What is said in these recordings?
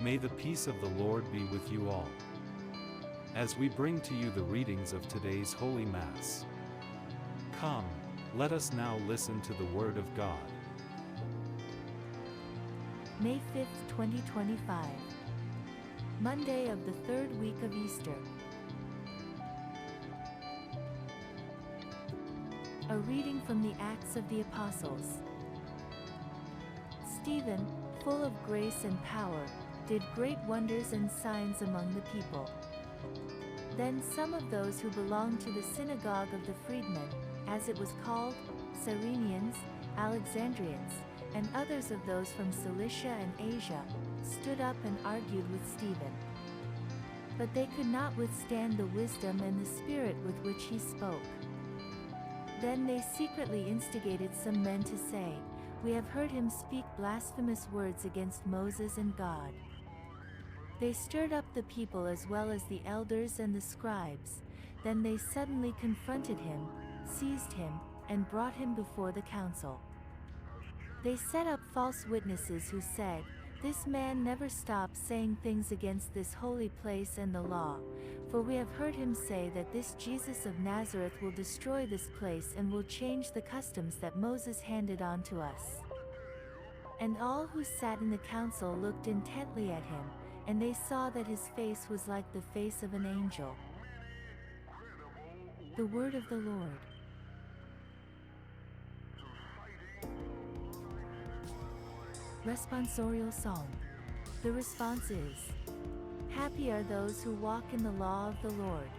May the peace of the Lord be with you all. As we bring to you the readings of today's Holy Mass, come, let us now listen to the Word of God. May 5th, 2025. Monday of the third week of Easter. A reading from the Acts of the Apostles. Stephen, full of grace and power, did great wonders and signs among the people. Then some of those who belonged to the synagogue of the freedmen, as it was called, Cyrenians, Alexandrians, and others of those from Cilicia and Asia, stood up and argued with Stephen. But they could not withstand the wisdom and the spirit with which he spoke. Then they secretly instigated some men to say, "We have heard him speak blasphemous words against Moses and God." They stirred up the people as well as the elders and the scribes. Then they suddenly confronted him, seized him, and brought him before the council. They set up false witnesses who said, "This man never stops saying things against this holy place and the law, for we have heard him say that this Jesus of Nazareth will destroy this place and will change the customs that Moses handed on to us." And all who sat in the council looked intently at him, and they saw that his face was like the face of an angel. The word of the Lord. Responsorial Psalm. The response is, "Happy are those who walk in the law of the Lord."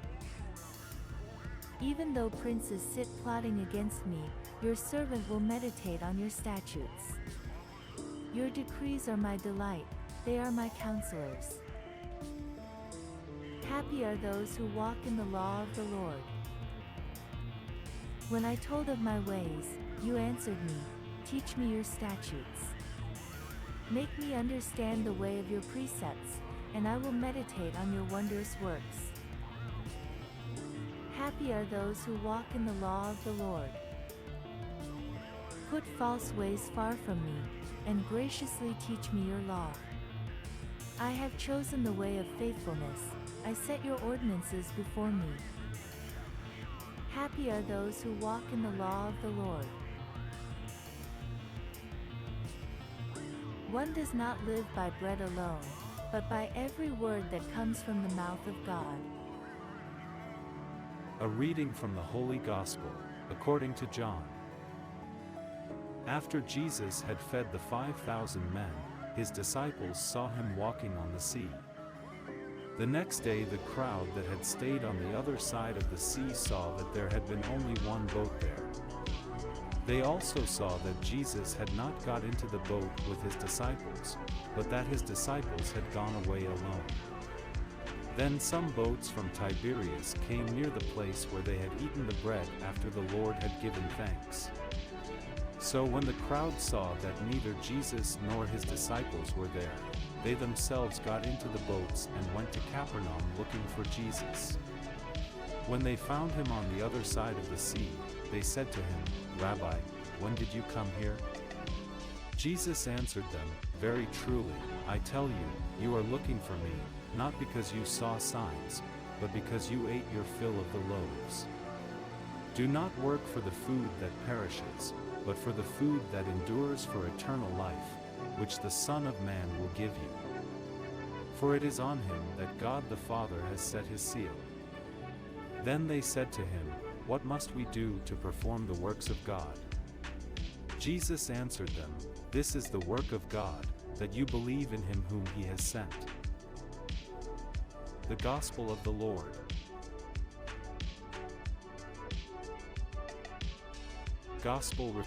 Even though princes sit plotting against me, your servant will meditate on your statutes. Your decrees are my delight, they are my counselors. Happy are those who walk in the law of the Lord. When I told of my ways, you answered me, "Teach me your statutes." Make me understand the way of your precepts, and I will meditate on your wondrous works. Happy are those who walk in the law of the Lord. Put false ways far from me, and graciously teach me your law. I have chosen the way of faithfulness, I set your ordinances before me. Happy are those who walk in the law of the Lord. One does not live by bread alone, but by every word that comes from the mouth of God. A reading from the Holy Gospel, according to John. After Jesus had fed the 5,000 men, his disciples saw him walking on the sea. The next day the crowd that had stayed on the other side of the sea saw that there had been only one boat there. They also saw that Jesus had not got into the boat with his disciples, but that his disciples had gone away alone. Then some boats from Tiberias came near the place where they had eaten the bread after the Lord had given thanks. So when the crowd saw that neither Jesus nor his disciples were there, they themselves got into the boats and went to Capernaum looking for Jesus. When they found him on the other side of the sea, they said to him, "Rabbi, when did you come here?" Jesus answered them, "Very truly, I tell you, you are looking for me, not because you saw signs, but because you ate your fill of the loaves. Do not work for the food that perishes, but for the food that endures for eternal life, which the Son of Man will give you. For it is on him that God the Father has set his seal." Then they said to him, "What must we do to perform the works of God?" Jesus answered them, "This is the work of God, that you believe in him whom he has sent." The Gospel of the Lord. Gospel Oui,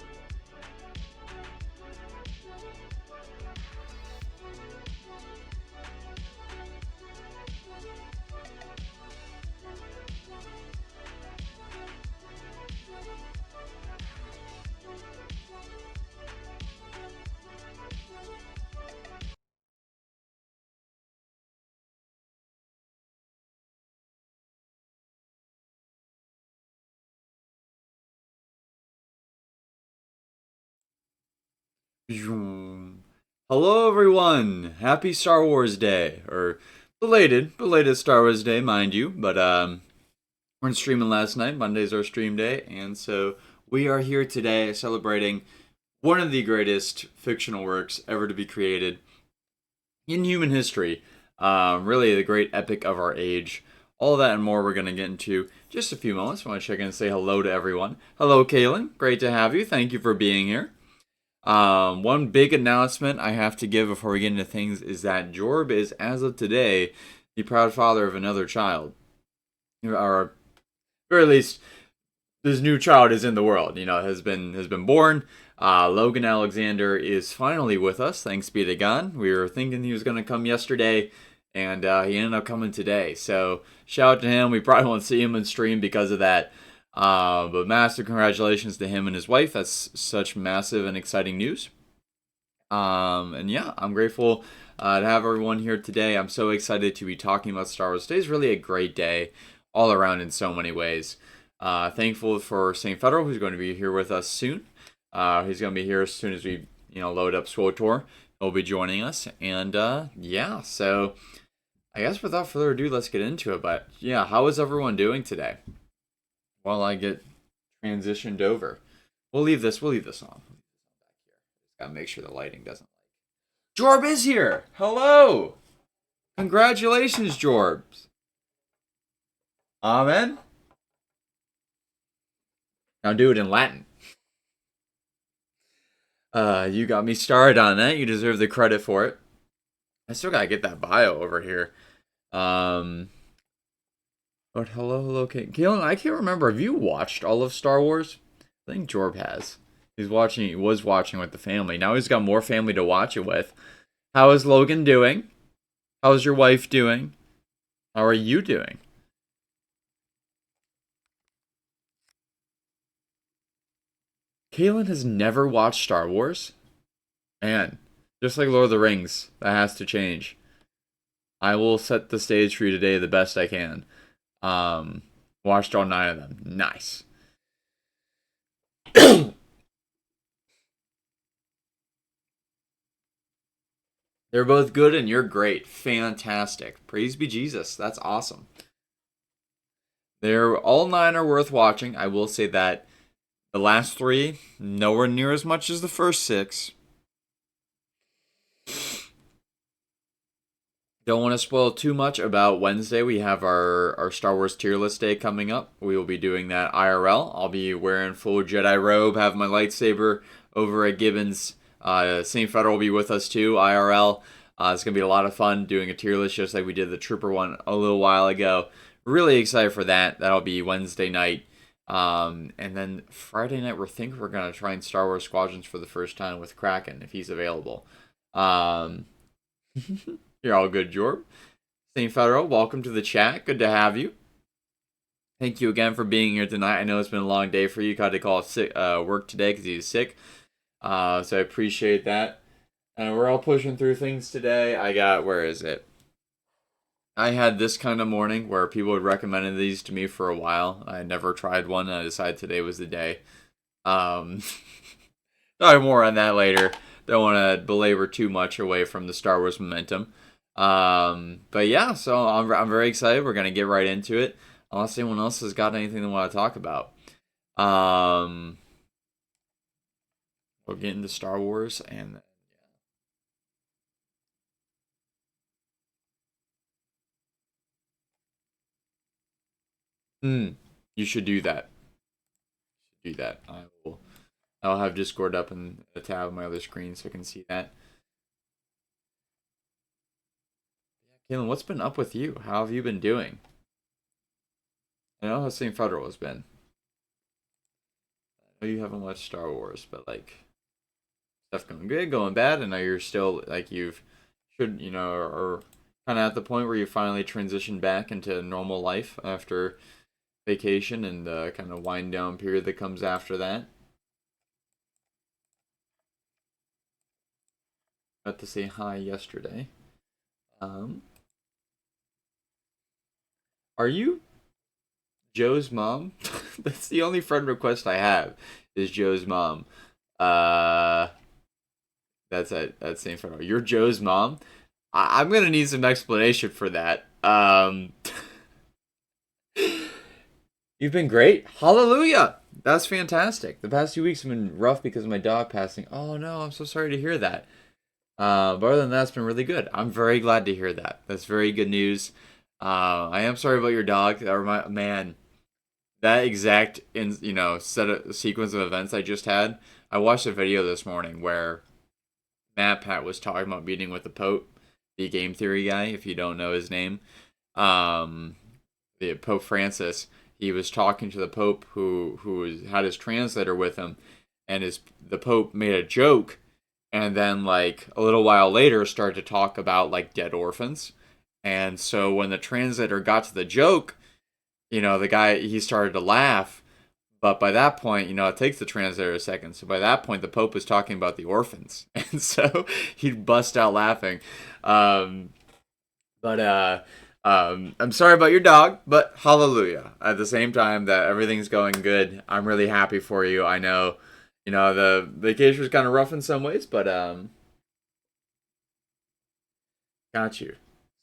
Hello, everyone! Happy Star Wars Day, or belated Star Wars Day, mind you. But we're streaming last night. Monday's our stream day, and so we are here today celebrating one of the greatest fictional works ever to be created in human history. Really, the great epic of our age. All that and more we're going to get into just a few moments. I want to check in and say hello to everyone. Hello, Kaylin. Great to have you. Thank you for being here. One big announcement I have to give before we get into things is that Jorb is, as of today, the proud father of another child. Or, at very least, this new child is in the world. Has been born. Logan Alexander is finally with us. Thanks be to God. We were thinking he was going to come yesterday, and he ended up coming today. So shout out to him. We probably won't see him in stream because of that. But massive congratulations to him and his wife. That's such massive and exciting news. And yeah, I'm grateful to have everyone here today. I'm so excited to be talking about Star Wars. Today's really a great day all around in so many ways. Thankful for St. Federal, who's going to be here with us soon. He's going to be here as soon as we, load up SWTOR. He'll be joining us. And yeah, so I guess without further ado, let's get into it. But yeah, how is everyone doing today? While I get transitioned over. We'll leave this on. Gotta make sure the lighting doesn't. Jorb is here! Hello! Congratulations, Jorbs! Amen? Now do it in Latin. You got me started on that. You deserve the credit for it. I still gotta get that bio over here. But hello, Kaylin, I can't remember. Have you watched all of Star Wars? I think Jorb has. He was watching with the family. Now he's got more family to watch it with. How is Logan doing? How's your wife doing? How are you doing? Kaylin has never watched Star Wars? Man, just like Lord of the Rings, that has to change. I will set the stage for you today the best I can. Watched all 9 of them. Nice. They're both good and you're great. Fantastic. Praise be Jesus. That's awesome. They're all 9 are worth watching. I will say that the last 3, nowhere near as much as the first 6. Don't want to spoil too much about Wednesday. We have our Star Wars tier list day coming up. We will be doing that IRL. I'll be wearing full Jedi robe, have my lightsaber over at Gibbons. St. Federal will be with us too, IRL. It's going to be a lot of fun doing a tier list just like we did the Trooper one a little while ago. Really excited for that. That'll be Wednesday night. And then Friday night, we're going to try and Star Wars Squadrons for the first time with Kraken if he's available. You're all good, Jorb. St. Federal, welcome to the chat. Good to have you. Thank you again for being here tonight. I know it's been a long day for you. Got to call sick, work today because he's sick. So I appreciate that. And we're all pushing through things today. Where is it? I had this kind of morning where people had recommended these to me for a while. I had never tried one, and I decided today was the day. Sorry, more on that later. Don't want to belabor too much away from the Star Wars momentum. But yeah, so I'm very excited. We're gonna get right into it. Unless anyone else has got anything they want to talk about. We'll get into Star Wars and you should do that. I'll have Discord up in the tab on my other screen so I can see that. Kaylin, what's been up with you? How have you been doing? I know how St. Federal has been. I know you haven't watched Star Wars, but stuff going good, going bad, and now you're still are kind of at the point where you finally transitioned back into normal life after vacation and the kind of wind down period that comes after that. Got to say hi yesterday. Are you Joe's mom? That's the only friend request I have is Joe's mom. That's that same photo. You're Joe's mom. I'm gonna need some explanation for that. You've been great. Hallelujah. That's fantastic. The past 2 weeks have been rough because of my dog passing. Oh no, I'm so sorry to hear that. But other than that, it's been really good. I'm very glad to hear that. That's very good news. I am sorry about your dog. Man, that exact sequence of events I just had. I watched a video this morning where Matt Pat was talking about meeting with the Pope, the game theory guy. If you don't know his name, the Pope Francis. He was talking to the Pope who had his translator with him, and the Pope made a joke, and then like a little while later started to talk about like dead orphans. And so when the translator got to the joke, the guy, he started to laugh, but by that point, it takes the translator a second. So by that point, the Pope was talking about the orphans, and so he'd bust out laughing. I'm sorry about your dog, but hallelujah. At the same time that everything's going good, I'm really happy for you. I know, the vacation was kind of rough in some ways, but got you.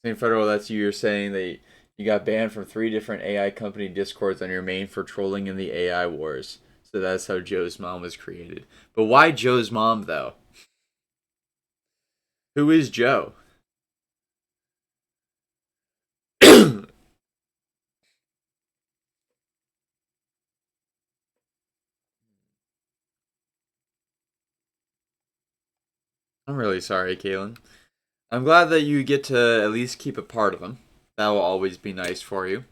Same photo, that's you. You're saying that you got banned from 3 different AI company discords on your main for trolling in the AI wars. So that's how Joe's mom was created. But why Joe's mom though? Who is Joe? I'm really sorry, Kaylin. I'm glad that you get to at least keep a part of them. That will always be nice for you.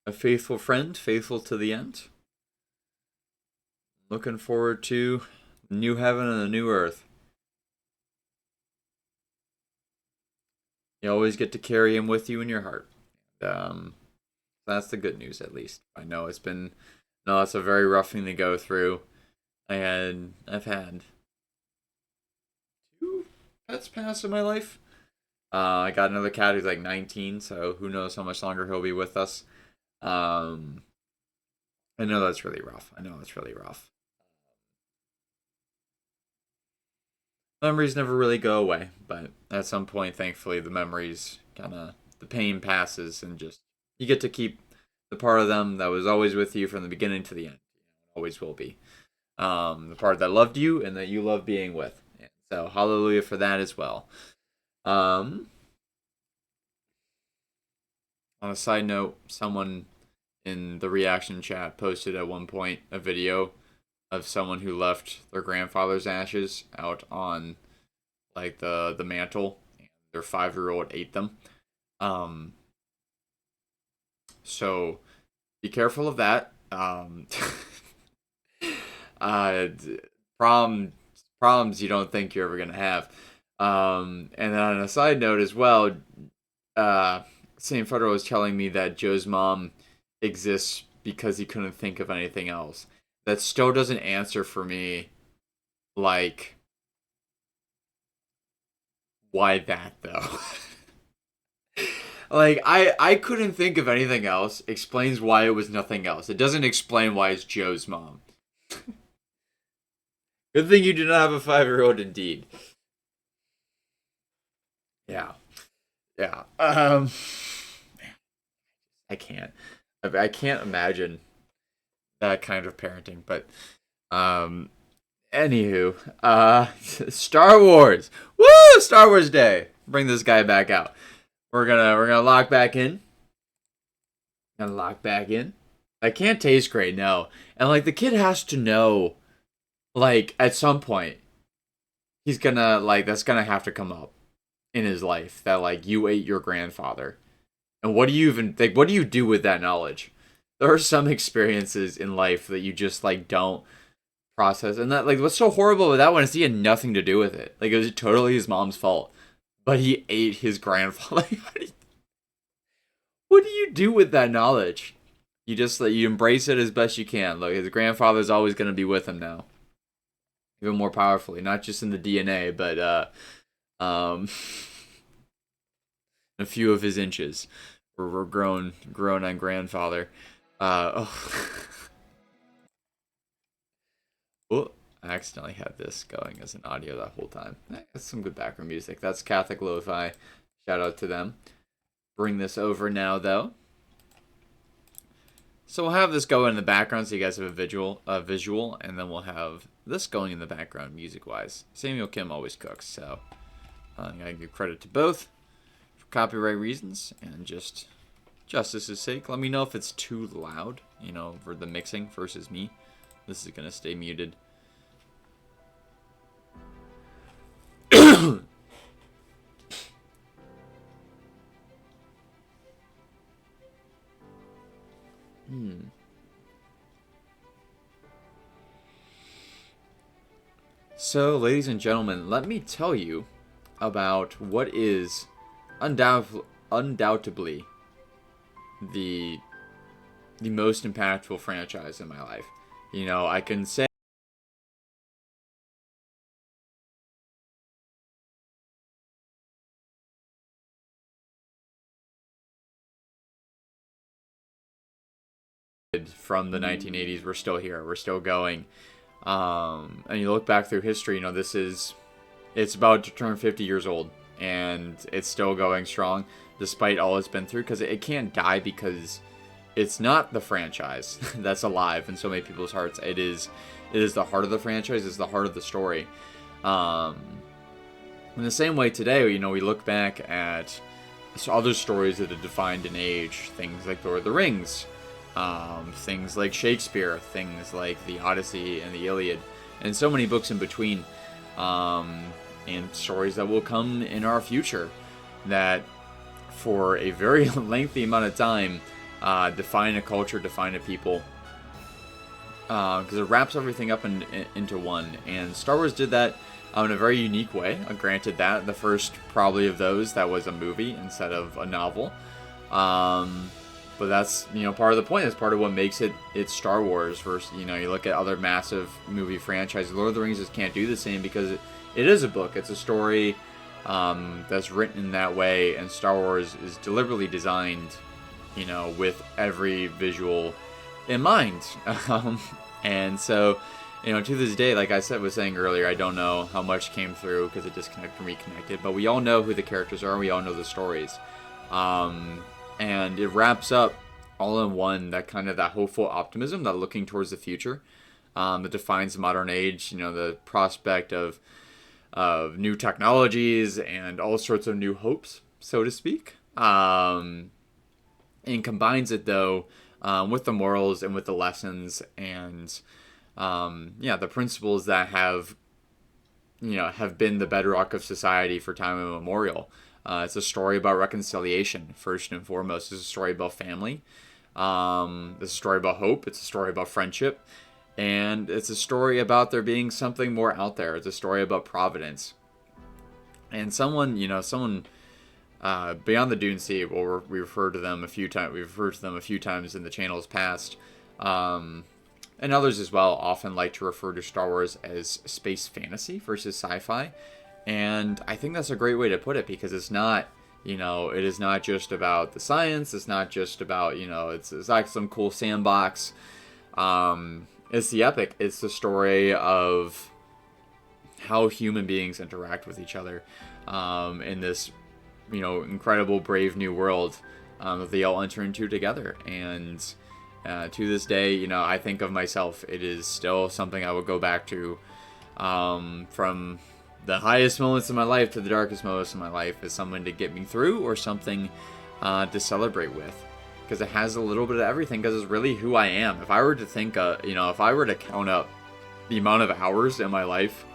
A faithful friend, faithful to the end. Looking forward to new heaven and a new earth. You always get to carry him with you in your heart. That's the good news, at least. I know it's a very rough thing to go through, and I've had 2 pets pass in my life. I got another cat who's like 19, so who knows how much longer he'll be with us. I know that's really rough. Memories never really go away, but at some point, thankfully, the pain passes, and just you get to keep the part of them that was always with you from the beginning to the end. Always will be. The part that loved you and that you love being with. And so hallelujah for that as well. On a side note, someone in the reaction chat posted at one point a video of someone who left their grandfather's ashes out on like the mantle, and their 5-year-old ate them. So be careful of that. Problems you don't think you're ever gonna have. And then on a side note as well, St. Photo was telling me that Joe's mom exists because he couldn't think of anything else. That still doesn't answer for me, like, why that though? Like, I couldn't think of anything else. Explains why it was nothing else. It doesn't explain why it's Joe's mom. Good thing you do not have a 5-year-old indeed. Yeah. I can't. I can't imagine that kind of parenting, but anywho, Star Wars. Woo! Star Wars Day. Bring this guy back out. We're gonna lock back in. I can't taste great, no. And like the kid has to know, like at some point, he's gonna that's gonna have to come up in his life that like you ate your grandfather. And what do you even think? What do you do with that knowledge? There are some experiences in life that you just like don't process, and that like what's so horrible with that one is he had nothing to do with it. Like it was totally his mom's fault, but he ate his grandfather. What do you do with that knowledge? You just you embrace it as best you can. Like his grandfather's always gonna be with him now, even more powerfully, not just in the DNA, but a few of his inches were grown on grandfather. Oh. Oh, I accidentally had this going as an audio that whole time. That's some good background music. That's Catholic Lo-Fi. Shout out to them. Bring this over now, though. So we'll have this go in the background so you guys have a visual, and then we'll have this going in the background music-wise. Samuel Kim always cooks, so I gotta give credit to both for copyright reasons and just justice's sake. Let me know if it's too loud, you know, for the mixing versus me. This is gonna stay muted. So, ladies and gentlemen, let me tell you about what is undoubtedly the most impactful franchise in my life. You know, I can say from the 1980s, we're still here, we're still going. And you look back through history, you know, it's about to turn 50 years old, and it's still going strong despite all it's been through, because it can't die, because it's not the franchise that's alive in so many people's hearts. It is the heart of the franchise, it's the heart of the story. In the same way today, you know, we look back at other stories that have defined an age, things like Lord of the Rings, things like Shakespeare, things like the Odyssey and the Iliad, and so many books in between, and stories that will come in our future that for a very lengthy amount of time define a culture, define a people, because it wraps everything up into one. And Star Wars did that in a very unique way. Granted, that the first probably of those that was a movie instead of a novel. But that's, you know, part of the point. That's part of what makes it's Star Wars versus, you know, you look at other massive movie franchises. Lord of the Rings just can't do the same because it is a book. It's a story that's written in that way, and Star Wars is deliberately designed, you know, with every visual in mind. And so, you know, to this day, like I was saying earlier, I don't know how much came through because it disconnected and reconnected, but we all know who the characters are, and we all know the stories. And it wraps up all in one, that kind of that hopeful optimism, that looking towards the future, that defines the modern age, you know, the prospect of new technologies and all sorts of new hopes, so to speak. And combines it, though, with the morals and with the lessons and, the principles that have been the bedrock of society for time immemorial. It's a story about reconciliation, first and foremost. It's a story about family. It's a story about hope. It's a story about friendship. And it's a story about there being something more out there. It's a story about providence. And someone beyond the Dune Sea, well, we referred to them a few times. We've referred to them a few times in the channel's past. And others as well often like to refer to Star Wars as space fantasy versus sci-fi. And I think that's a great way to put it, because it's not, you know, it is not just about the science. It's not just about, you know, it's like some cool sandbox. It's the epic. It's the story of how human beings interact with each other in this, you know, incredible, brave new world that they all enter into together. And to this day, you know, I think of myself, it is still something I would go back to from the highest moments of my life to the darkest moments of my life, as someone to get me through or something to celebrate with, because it has a little bit of everything, because it's really who I am. If I were to think, if I were to count up the amount of hours in my life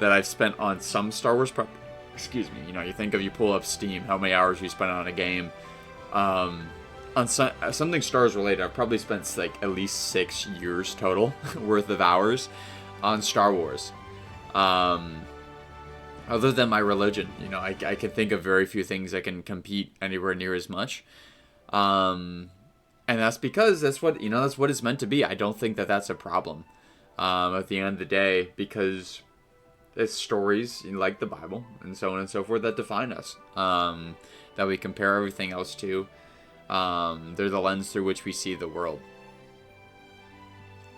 that I've spent on some Star Wars you know, you pull up Steam, how many hours you spent on a game, on something Star Wars related, I've probably spent like at least 6 years total worth of hours on Star Wars. Other than my religion, you know, I can think of very few things that can compete anywhere near as much. And that's because that's what it's meant to be. I don't think that that's a problem at the end of the day, because it's stories, you know, like the Bible and so on and so forth, that define us, that we compare everything else to. They're the lens through which we see the world.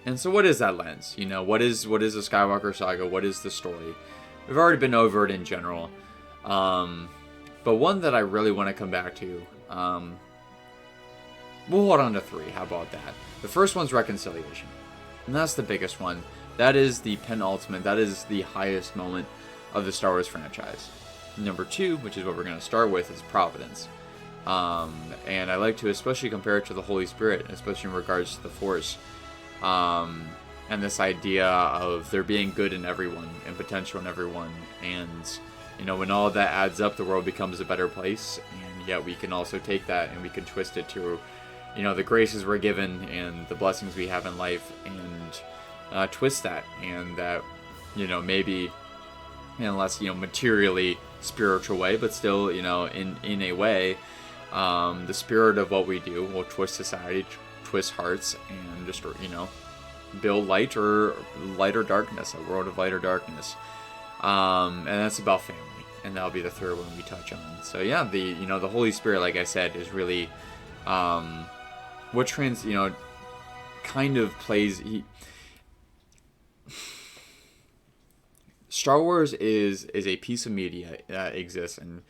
And so what is that lens? You know, what is the Skywalker saga? What is the story? We've already been over it in general. But one that I really want to come back to, we'll hold on to 3. How about that? The first one's reconciliation. And that's the biggest one. That is the penultimate. That is the highest moment of the Star Wars franchise. Number 2, which is what we're going to start with, is providence. And I like to especially compare it to the Holy Spirit, especially in regards to the Force. And this idea of there being good in everyone and potential in everyone. And, you know, when all of that adds up, the world becomes a better place. And yet we can also take that and we can twist it to, you know, the graces we're given and the blessings we have in life, and twist that. And that, you know, maybe in a less, you know, materially spiritual way, but still, you know, in a way, the spirit of what we do will twist society, twist hearts, and just, you know, build light or darkness, a world of light or darkness. And that's about family, and that'll be the third one we touch on. So yeah, the Holy Spirit, like I said, is really what kind of plays. Star Wars is a piece of media that exists in,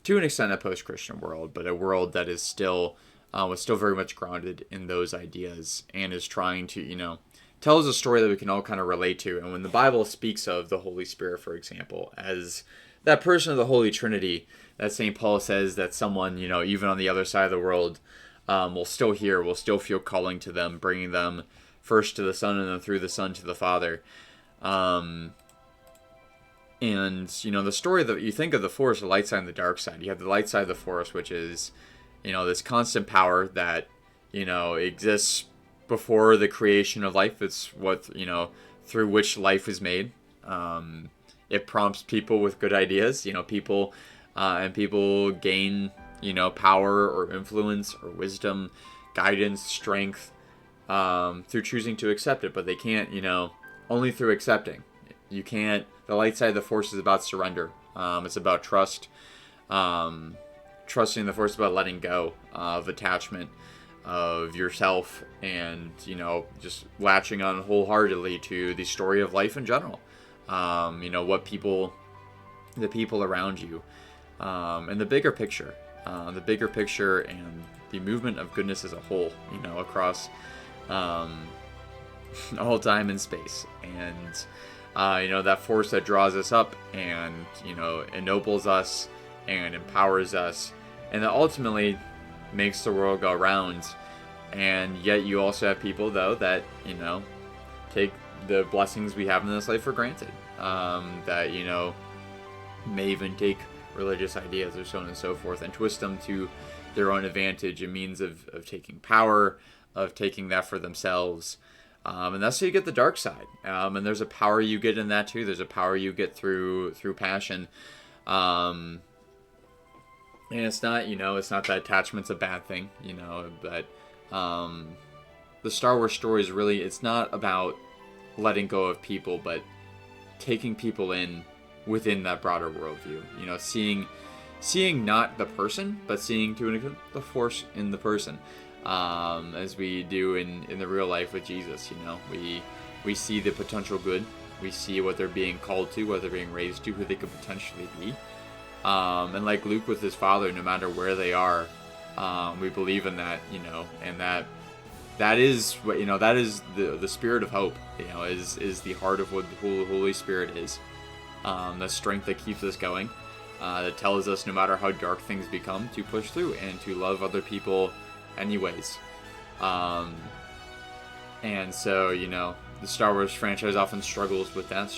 to an extent, a post-Christian world, but a world that is still was still very much grounded in those ideas, and is trying to, you know, tells a story that we can all kind of relate to. And when the Bible speaks of the Holy Spirit, for example, as that person of the Holy Trinity, that St. Paul says that someone, you know, even on the other side of the world, will still hear, will still feel calling to them, bringing them first to the Son and then through the Son to the Father. And, you know, the story that you think of the Force, the light side and the dark side. You have the light side of the Force, which is, you know, this constant power that, you know, exists before the creation of life. It's what, you know, through which life is made. It prompts people with good ideas, you know, people gain, you know, power or influence or wisdom, guidance, strength, through choosing to accept it. But they can't, you know, only through accepting. You can't. The light side of the Force is about surrender. It's about trust. Trusting the Force is about letting go of attachment of yourself, and, you know, just latching on wholeheartedly to the story of life in general. You know, the people around you, and the bigger picture and the movement of goodness as a whole, you know, across all time and space. And you know, that Force that draws us up and, you know, ennobles us and empowers us, and that ultimately makes the world go round. And yet you also have people, though, that, you know, take the blessings we have in this life for granted, that, you know, may even take religious ideas or so on and so forth and twist them to their own advantage, a means of taking power, of taking that for themselves. And that's how you get the dark side. And there's a power you get in that too. There's a power you get through passion. And it's not, you know, it's not that attachment's a bad thing, you know, but the Star Wars story is really, it's not about letting go of people, but taking people in within that broader worldview. You know, seeing not the person, but seeing to an extent the Force in the person. As we do in the real life with Jesus, you know, we see the potential good, we see what they're being called to, what they're being raised to, who they could potentially be, and like Luke with his father, no matter where they are, we believe in that, you know, and that is what, you know, that is the spirit of hope, you know, is the heart of what the Holy Spirit is, the strength that keeps us going, that tells us no matter how dark things become, to push through and to love other people anyways. And so, you know, the Star Wars franchise often struggles with that,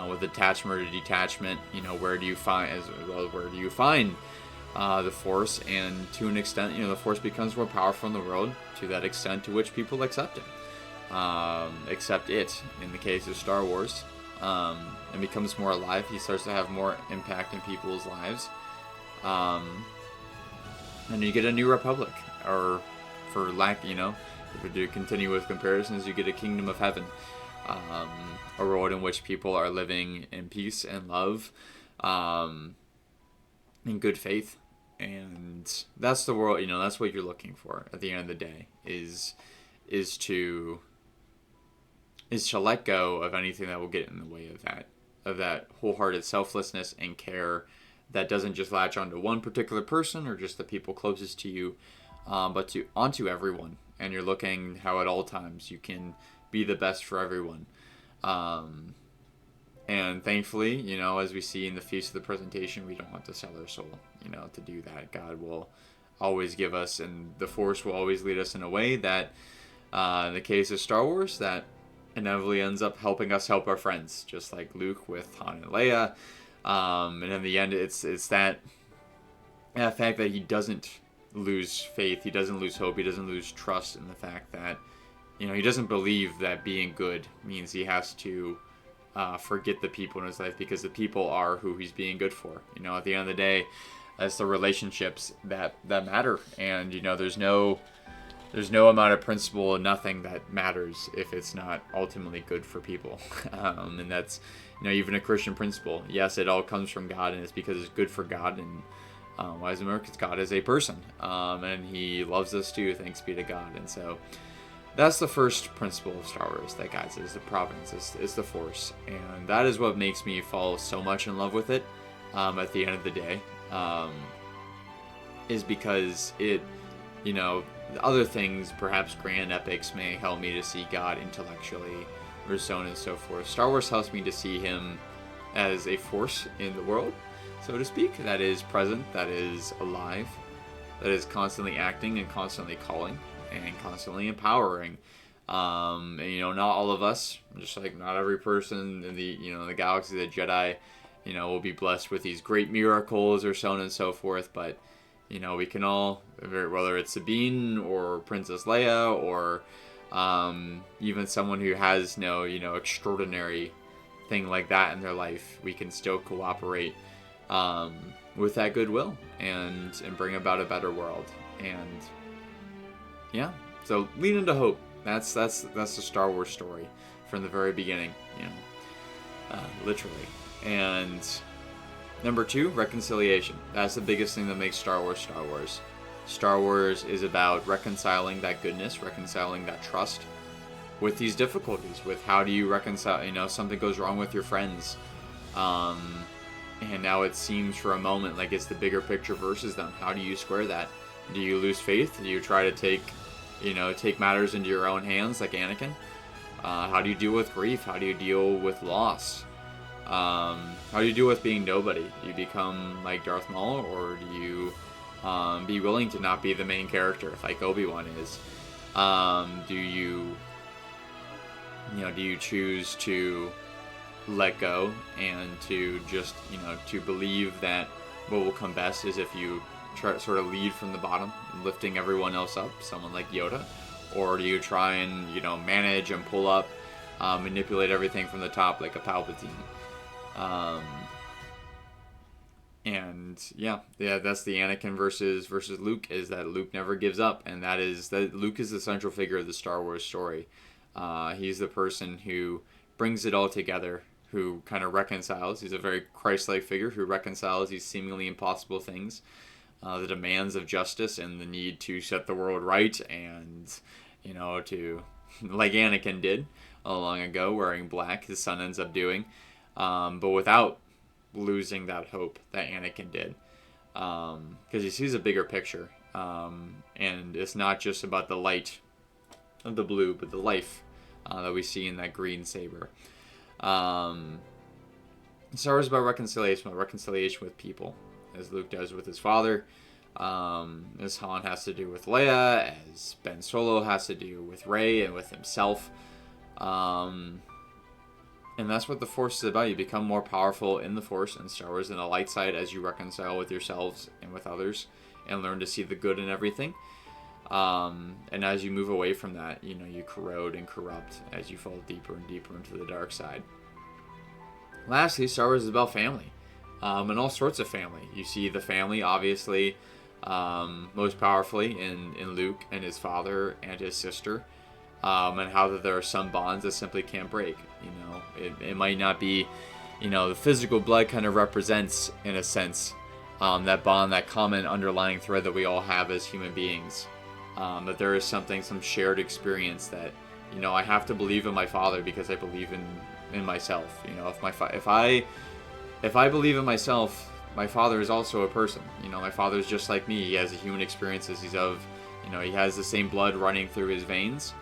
with attachment or detachment. You know, where do you find the Force? And to an extent, you know, the Force becomes more powerful in the world to that extent to which people accept it. Accept it in the case of Star Wars, and becomes more alive. He starts to have more impact in people's lives. And you get a New Republic, or for lack, you know, if we do continue with comparisons, you get a Kingdom of Heaven, a world in which people are living in peace and love, in good faith, and that's the world. You know, that's what you're looking for at the end of the day. Is to is to let go of anything that will get in the way of that wholehearted selflessness and care that doesn't just latch onto one particular person or just the people closest to you, but onto everyone. And you're looking how at all times you can be the best for everyone. And thankfully, as we see in the Feast of the Presentation, we don't want to sell our soul, to do that. God will always give us, and the Force will always lead us in a way that, in the case of Star Wars, that inevitably ends up helping us help our friends, just like Luke with Han and Leia. And in the end, it's that fact that he doesn't lose faith, he doesn't lose hope, he doesn't lose trust in the fact that, he doesn't believe that being good means he has to forget the people in his life, because the people are who he's being good for. At the end of the day, it's the relationships that matter, and there's no amount of principle and nothing that matters if it's not ultimately good for people. And that's, even a Christian principle. Yes, it all comes from God, and it's because it's good for God. And why is it? Because God is a person, and he loves us too, thanks be to God. And so that's the first principle of Star Wars that guides it, is the providence, is the Force. And that is what makes me fall so much in love with it at the end of the day, is because it, other things, perhaps grand epics, may help me to see God intellectually, or so on and so forth. Star Wars helps me to see him as a force in the world, so to speak, that is present, that is alive, that is constantly acting and constantly calling and constantly empowering. And not all of us, just like not every person in the the galaxy, the Jedi, will be blessed with these great miracles or so on and so forth, but we can all, whether it's Sabine or Princess Leia or even someone who has no, extraordinary thing like that in their life, we can still cooperate with that goodwill and bring about a better world. And yeah, so lean into hope. That's the Star Wars story from the very beginning, literally. And number 2, reconciliation. That's the biggest thing that makes Star Wars Star Wars. Star Wars is about reconciling that goodness, reconciling that trust with these difficulties, with how do you reconcile, something goes wrong with your friends. And now it seems for a moment like it's the bigger picture versus them. How do you square that? Do you lose faith? Do you try to take matters into your own hands like Anakin? How do you deal with grief? How do you deal with loss? How do you deal with being nobody? Do you become like Darth Maul, or do you be willing to not be the main character like Obi-Wan is? Do you choose to let go and to just to believe that what will come best is if you try sort of lead from the bottom, lifting everyone else up, someone like Yoda? Or do you try and manage and pull up, manipulate everything from the top like a Palpatine? And that's the Anakin versus Luke, is that Luke never gives up, and that Luke is the central figure of the Star Wars story. He's the person who brings it all together, who kind of reconciles. He's a very Christ-like figure who reconciles these seemingly impossible things, the demands of justice and the need to set the world right, and to, like Anakin did long ago, wearing black, his son ends up doing, but without losing that hope that Anakin did, because he sees a bigger picture, and it's not just about the light of the blue, but the life that we see in that green saber. Star Wars is about reconciliation with people, as Luke does with his father, as Han has to do with Leia, as Ben Solo has to do with Rey and with himself. And that's what the Force is about. You become more powerful in the Force in Star Wars, in the light side, as you reconcile with yourselves and with others and learn to see the good in everything. And as you move away from that, you corrode and corrupt as you fall deeper and deeper into the dark side. Lastly, Star Wars is about family, and all sorts of family. You see the family, obviously, most powerfully in Luke and his father and his sister, and how that there are some bonds that simply can't break. It might not be, the physical blood kind of represents, in a sense, that bond, that common underlying thread that we all have as human beings. That there is some shared experience that you know, I have to believe in my father because I believe in myself. You know, if I believe in myself, my father is also a person. You know, my father is just like me. He has the human experiences. You know, he has the same blood running through his veins.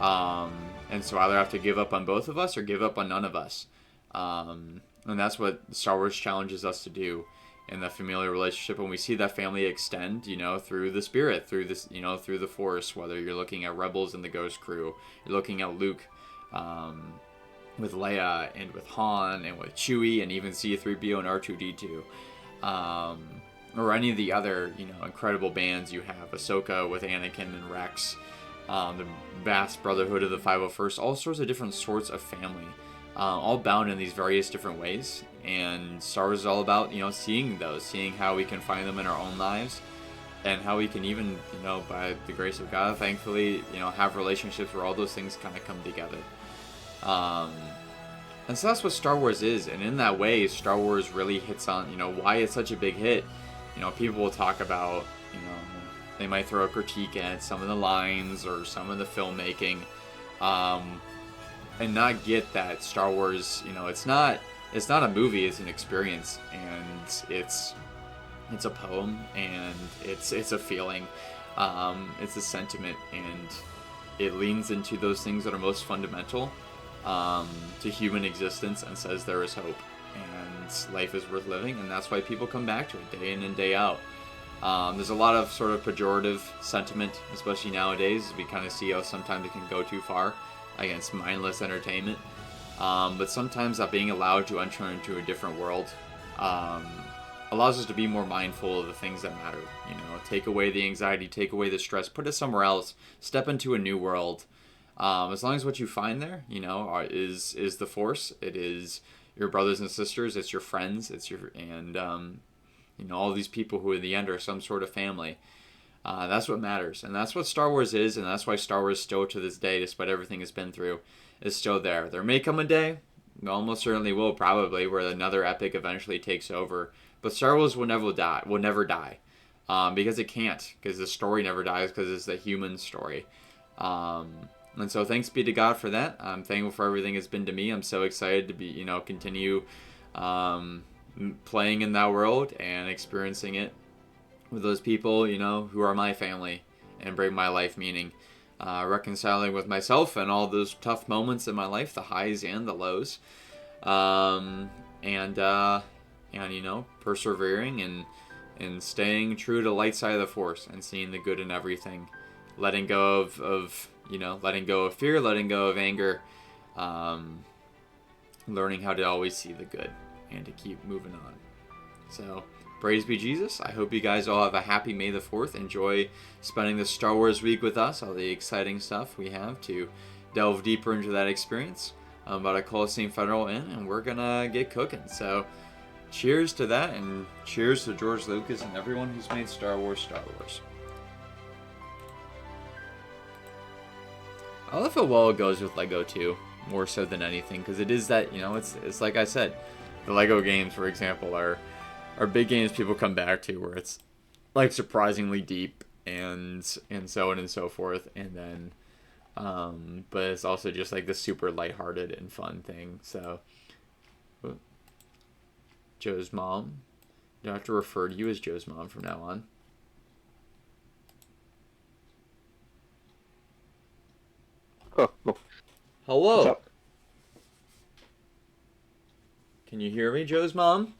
And so I either have to give up on both of us or give up on none of us. And that's what Star Wars challenges us to do in the familial relationship. And we see that family extend, you know, through the spirit, through this, you know, through the Force. Whether you're looking at Rebels and the Ghost Crew, you're looking at Luke, with Leia and with Han and with Chewie and even C-3PO and R2-D2, or any of the other, you know, incredible bands you have, Ahsoka with Anakin and Rex, the vast Brotherhood of the 501st, all sorts of different sorts of family, all bound in these various different ways. And Star Wars is all about, you know, seeing how we can find them in our own lives, and how we can even, you know, by the grace of God, thankfully, you know, have relationships where all those things kind of come together. And so that's what Star Wars is, and in that way, Star Wars really hits on, you know, why it's such a big hit. You know, people will talk about, you know, they might throw a critique at some of the lines or some of the filmmaking, and not get that Star Wars, you know, it's not a movie, it's an experience, and it's a poem, and it's a feeling, it's a sentiment, and it leans into those things that are most fundamental to human existence and says there is hope and life is worth living, and that's why people come back to it day in and day out. There's a lot of sort of pejorative sentiment, especially nowadays. We kind of see how sometimes it can go too far against mindless entertainment, but sometimes that being allowed to enter into a different world allows us to be more mindful of the things that matter. You know, take away the anxiety, take away the stress, put it somewhere else, step into a new world. As long as what you find there, you know, is the Force. It is your brothers and sisters. It's your friends. It's your you know, all these people who in the end are some sort of family. That's what matters, and that's what Star Wars is, and that's why Star Wars still to this day, despite everything it's been through, is still there. There may come a day, almost certainly will probably, where another epic eventually takes over, but Star Wars will never die. Because it can't, because the story never dies, because it's the human story. And so thanks be to God for that. I'm thankful for everything it's been to me. I'm so excited to be, you know, continue playing in that world and experiencing it with those people, you know, who are my family and bring my life meaning. Reconciling with myself and all those tough moments in my life, the highs and the lows. And you know, persevering and staying true to the light side of the Force and seeing the good in everything. Letting go of you know, letting go of fear, letting go of anger, learning how to always see the good and to keep moving on. So, praise be Jesus. I hope you guys all have a happy May the 4th. Enjoy spending the Star Wars week with us, all the exciting stuff we have to delve deeper into that experience. I'm about to call St. Federal in, and we're going to get cooking. So, cheers to that, and cheers to George Lucas and everyone who's made Star Wars Star Wars. I love how well it goes with Lego too, more so than anything, because it is that, you know, it's like I said, the Lego games, for example, are big games people come back to where it's like surprisingly deep and so on and so forth, and then but it's also just like the super lighthearted and fun thing. So Joe's mom, do I have to refer to you as Joe's mom from now on? Hello. What's up? Can you hear me, Joe's mom?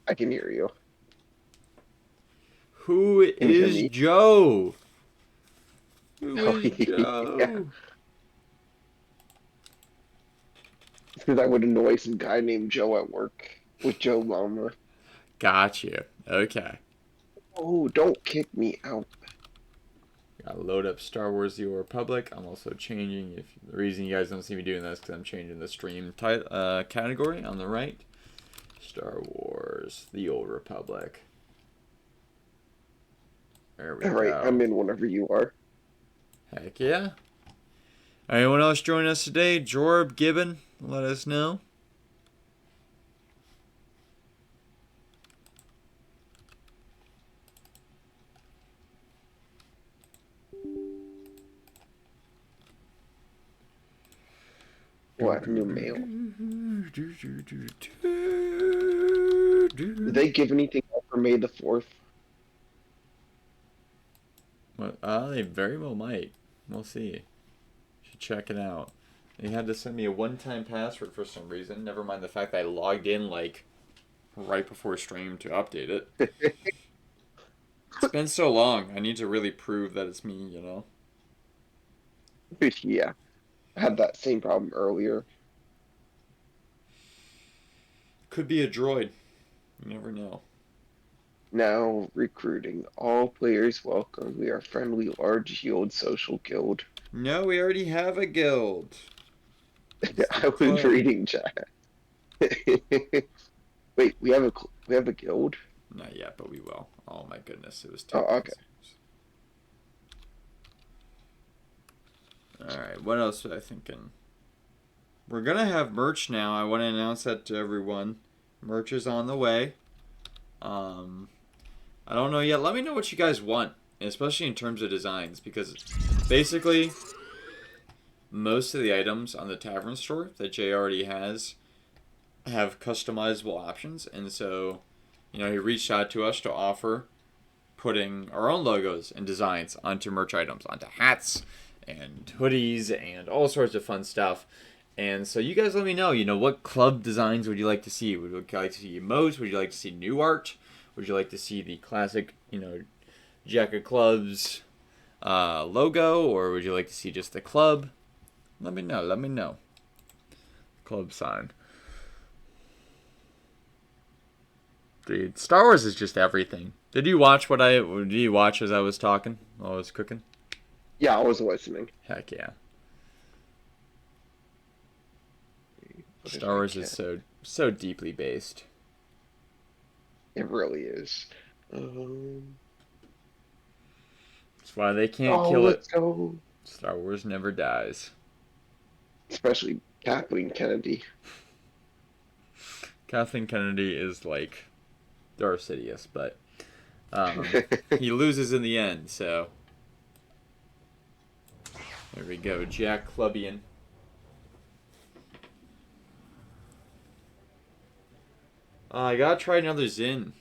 I can hear you. Who Can you hear is me? Joe? Who Oh, is Joe? yeah. It's because I would annoy some guy named Joe at work with Joe Mama. Got you. Okay. Oh, don't kick me out. Gotta load up Star Wars The Old Republic. I'm also changing, if the reason you guys don't see me doing this, because I'm changing the stream category on the right. Star Wars The Old Republic. There we All go. right, I'm in whenever you are. Heck yeah. Anyone else join us today? Jorb, Gibbon, let us know. What new mail? Did they give anything out for May the 4th? What? They very well might. We'll see. Should check it out. They had to send me a one-time password for some reason. Never mind the fact that I logged in like right before stream to update it. It's been so long. I need to really prove that it's me, you know? Yeah, I had that same problem earlier. Could be a droid. You never know. Now recruiting. All players welcome. We are friendly, large yield social guild. No, we already have a guild. I was reading chat. Wait, we have a guild? Not yet, but we will. Oh my goodness, it was Oh, taking okay. Alright, what else was I thinking? We're gonna have merch now. I want to announce that to everyone. Merch is on the way. I don't know yet. Let me know what you guys want, especially in terms of designs, because basically most of the items on the tavern store that Jay already has have customizable options, and so, you know, he reached out to us to offer putting our own logos and designs onto merch items, onto hats and hoodies and all sorts of fun stuff. And so you guys let me know, you know, what club designs would you like to see? Would you like to see emotes? Would you like to see new art? Would you like to see the classic, you know, Jack of Clubs logo? Or would you like to see just the club? Let me know. Let me know. Club sign. Dude, Star Wars is just everything. Did you watch did you watch as I was talking while I was cooking? Yeah, I was listening. Heck yeah. Star Wars is so deeply based. It really is. That's why they can't kill it. Let's go. Star Wars never dies. Especially Kathleen Kennedy. Kathleen Kennedy is like Darth Sidious, but he loses in the end, so there we go. Jack Clubbian. I gotta try another Zin.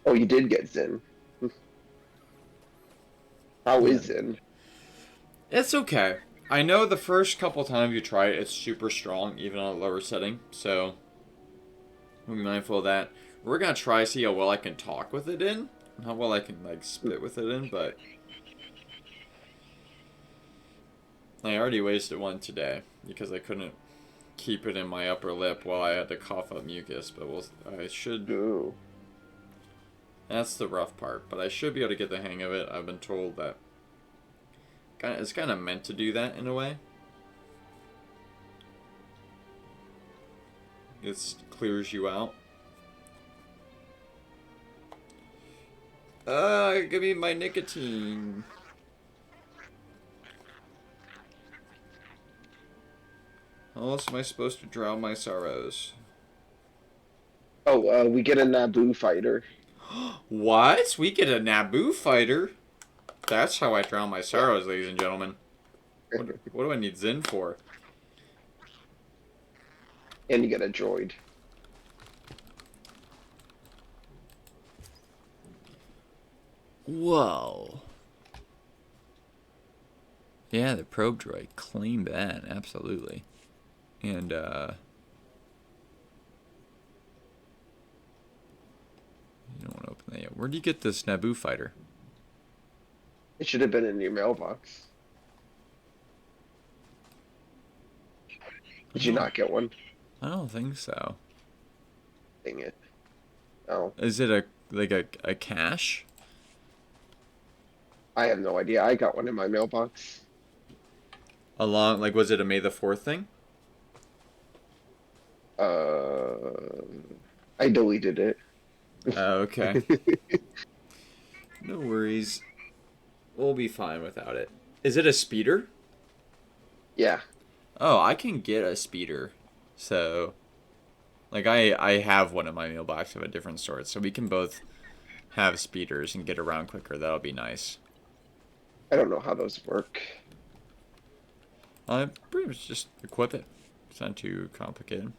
Oh, you did get Zen. How is Zen? It's okay. I know the first couple times you try it, it's super strong, even on a lower setting, so we'll be mindful of that. We're gonna try see how well I can talk with it in, and how well I can like spit with it in, but I already wasted one today because I couldn't keep it in my upper lip while I had to cough up mucus, but I should. Ooh. That's the rough part, but I should be able to get the hang of it. I've been told that it's kind of meant to do that in a way. It clears you out. Give me my nicotine. How else am I supposed to drown my sorrows? Oh, we get a Naboo fighter. What? We get a Naboo fighter? That's how I drown my sorrows, ladies and gentlemen. What do I need Zen for? And you get a droid. Whoa. Yeah, the probe droid. Claim that, absolutely. And, you don't want to open that yet. Where do you get this Naboo fighter? It should have been in your mailbox. Did you not get one? I don't think so. Dang it. Oh. Is it a cache? I have no idea. I got one in my mailbox. Was it a May the 4th thing? I deleted it. Okay. No worries. We'll be fine without it. Is it a speeder? Yeah. Oh, I can get a speeder. So, like, I have one in my mailbox of a different sort, so we can both have speeders and get around quicker. That'll be nice. I don't know how those work. Pretty much just equip it. It's not too complicated.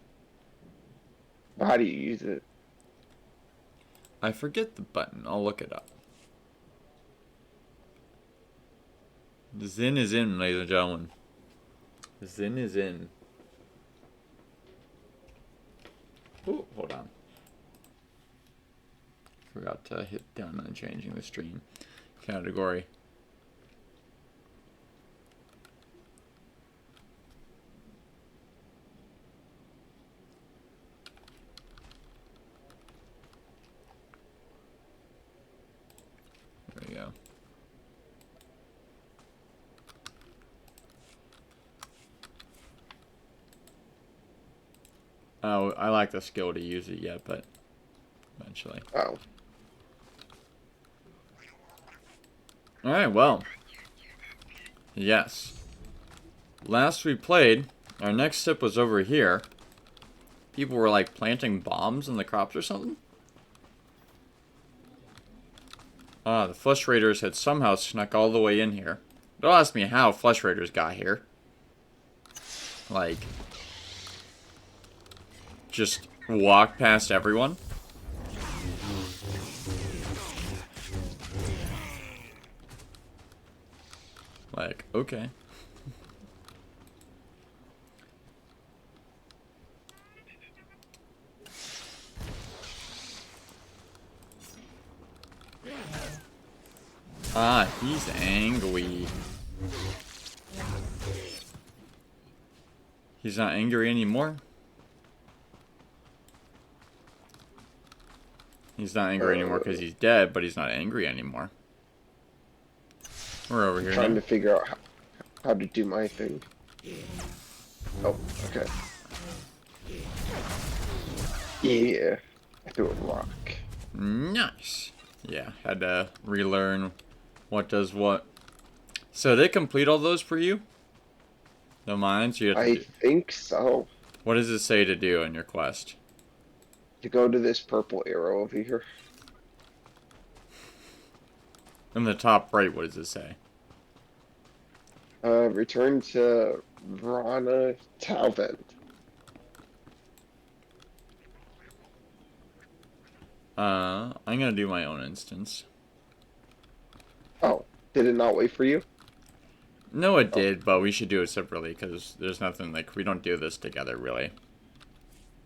How do you use it? I forget the button. I'll look it up. Zin is in, ladies and gentlemen. Zin is in. Ooh, hold on. Forgot to hit done on changing the stream category. There we go. Oh, I lack the skill to use it yet, but eventually. Oh. Alright, well. Yes. Last we played, our next sip was over here. People were like planting bombs in the crops or something. The Flesh Raiders had somehow snuck all the way in here. Don't ask me how Flesh Raiders got here. Like, just walk past everyone. Like, okay. Ah, he's angry. He's not angry anymore? He's not angry anymore because he's dead, but he's not angry anymore. We're over here Trying now. to figure out how to do my thing. Oh, okay. Yeah. I threw a rock. Nice. Yeah, had to relearn what does what. So they complete all those for you? The mines you have to I do. think so. What does it say to do in your quest? To go to this purple arrow over here. In the top right, what does it say? Return to Rana Talvent. I'm gonna do my own instance. Oh, did it not wait for you? No, it did, but we should do it separately because there's nothing like we don't do this together really.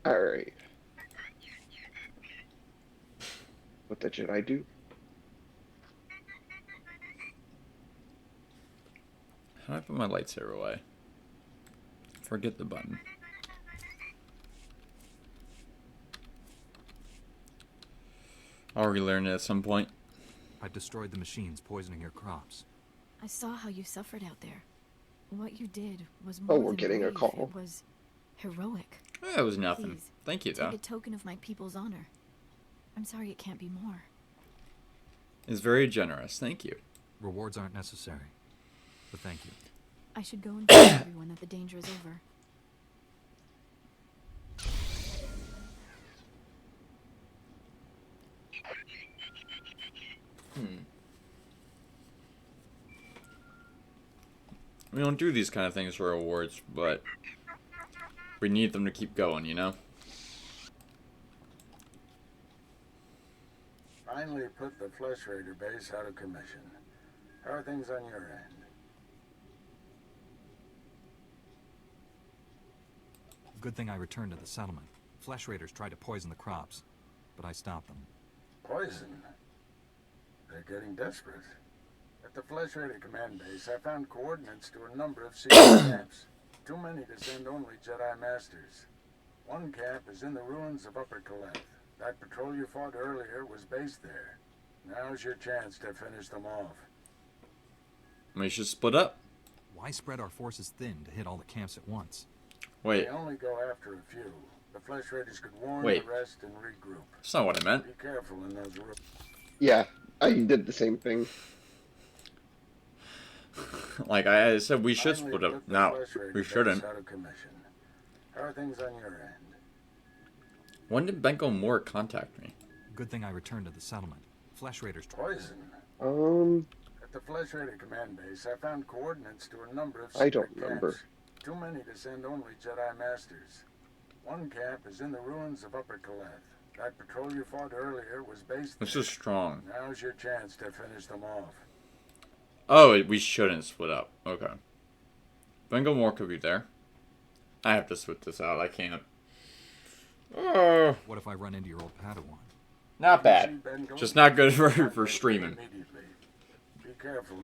Alright. What the should I do? How do I put my lightsaber away? Forget the button. I'll relearn it at some point. I destroyed the machines poisoning your crops. I saw how you suffered out there. What you did was Oh, more we're than getting a brave. call. It was heroic. It was nothing. Please, Thank you, Take though. a token of my people's honor. I'm sorry it can't be more. It's very generous. Thank you. Rewards aren't necessary. But thank you. I should go and tell everyone that the danger is over. We don't do these kind of things for rewards, but we need them to keep going, you know? Finally put the Flesh Raider base out of commission. How are things on your end? Good thing I returned to the settlement. Flesh raiders tried to poison the crops, but I stopped them. Poison? They're getting desperate. At the Flesh Raider command base, I found coordinates to a number of secret camps. Too many to send only Jedi Masters. One camp is in the ruins of Upper Kaleth. That patrol you fought earlier was based there. Now's your chance to finish them off. We should split up. Why spread our forces thin to hit all the camps at once? Wait, They only go after a few. The Flesh Raiders could warn Wait. the rest and regroup. that's not what I meant. Be careful in those rooms. Yeah, I did the same thing. Like I said, we should Finally split up. put the No, Flesh Raider we base shouldn't. Out of commission. How are things on your end? When did Benko Moore contact me? Good thing I returned to the settlement. Flesh Raiders. Poison. Um, At the Flesh Raider command base, I found coordinates to a number of I don't secret remember. camps. Too many to send only Jedi Masters. One camp is in the ruins of Upper Kaleth. That patrol you fought earlier was based This there. is strong. Now's your chance to finish them off. Oh, we shouldn't split up. Okay. Bengal Moore could be there. I have to switch this out. I can't. What if I run into your old Padawan? Not bad. See, Bengal? Just not good for streaming. Immediately. Be careful.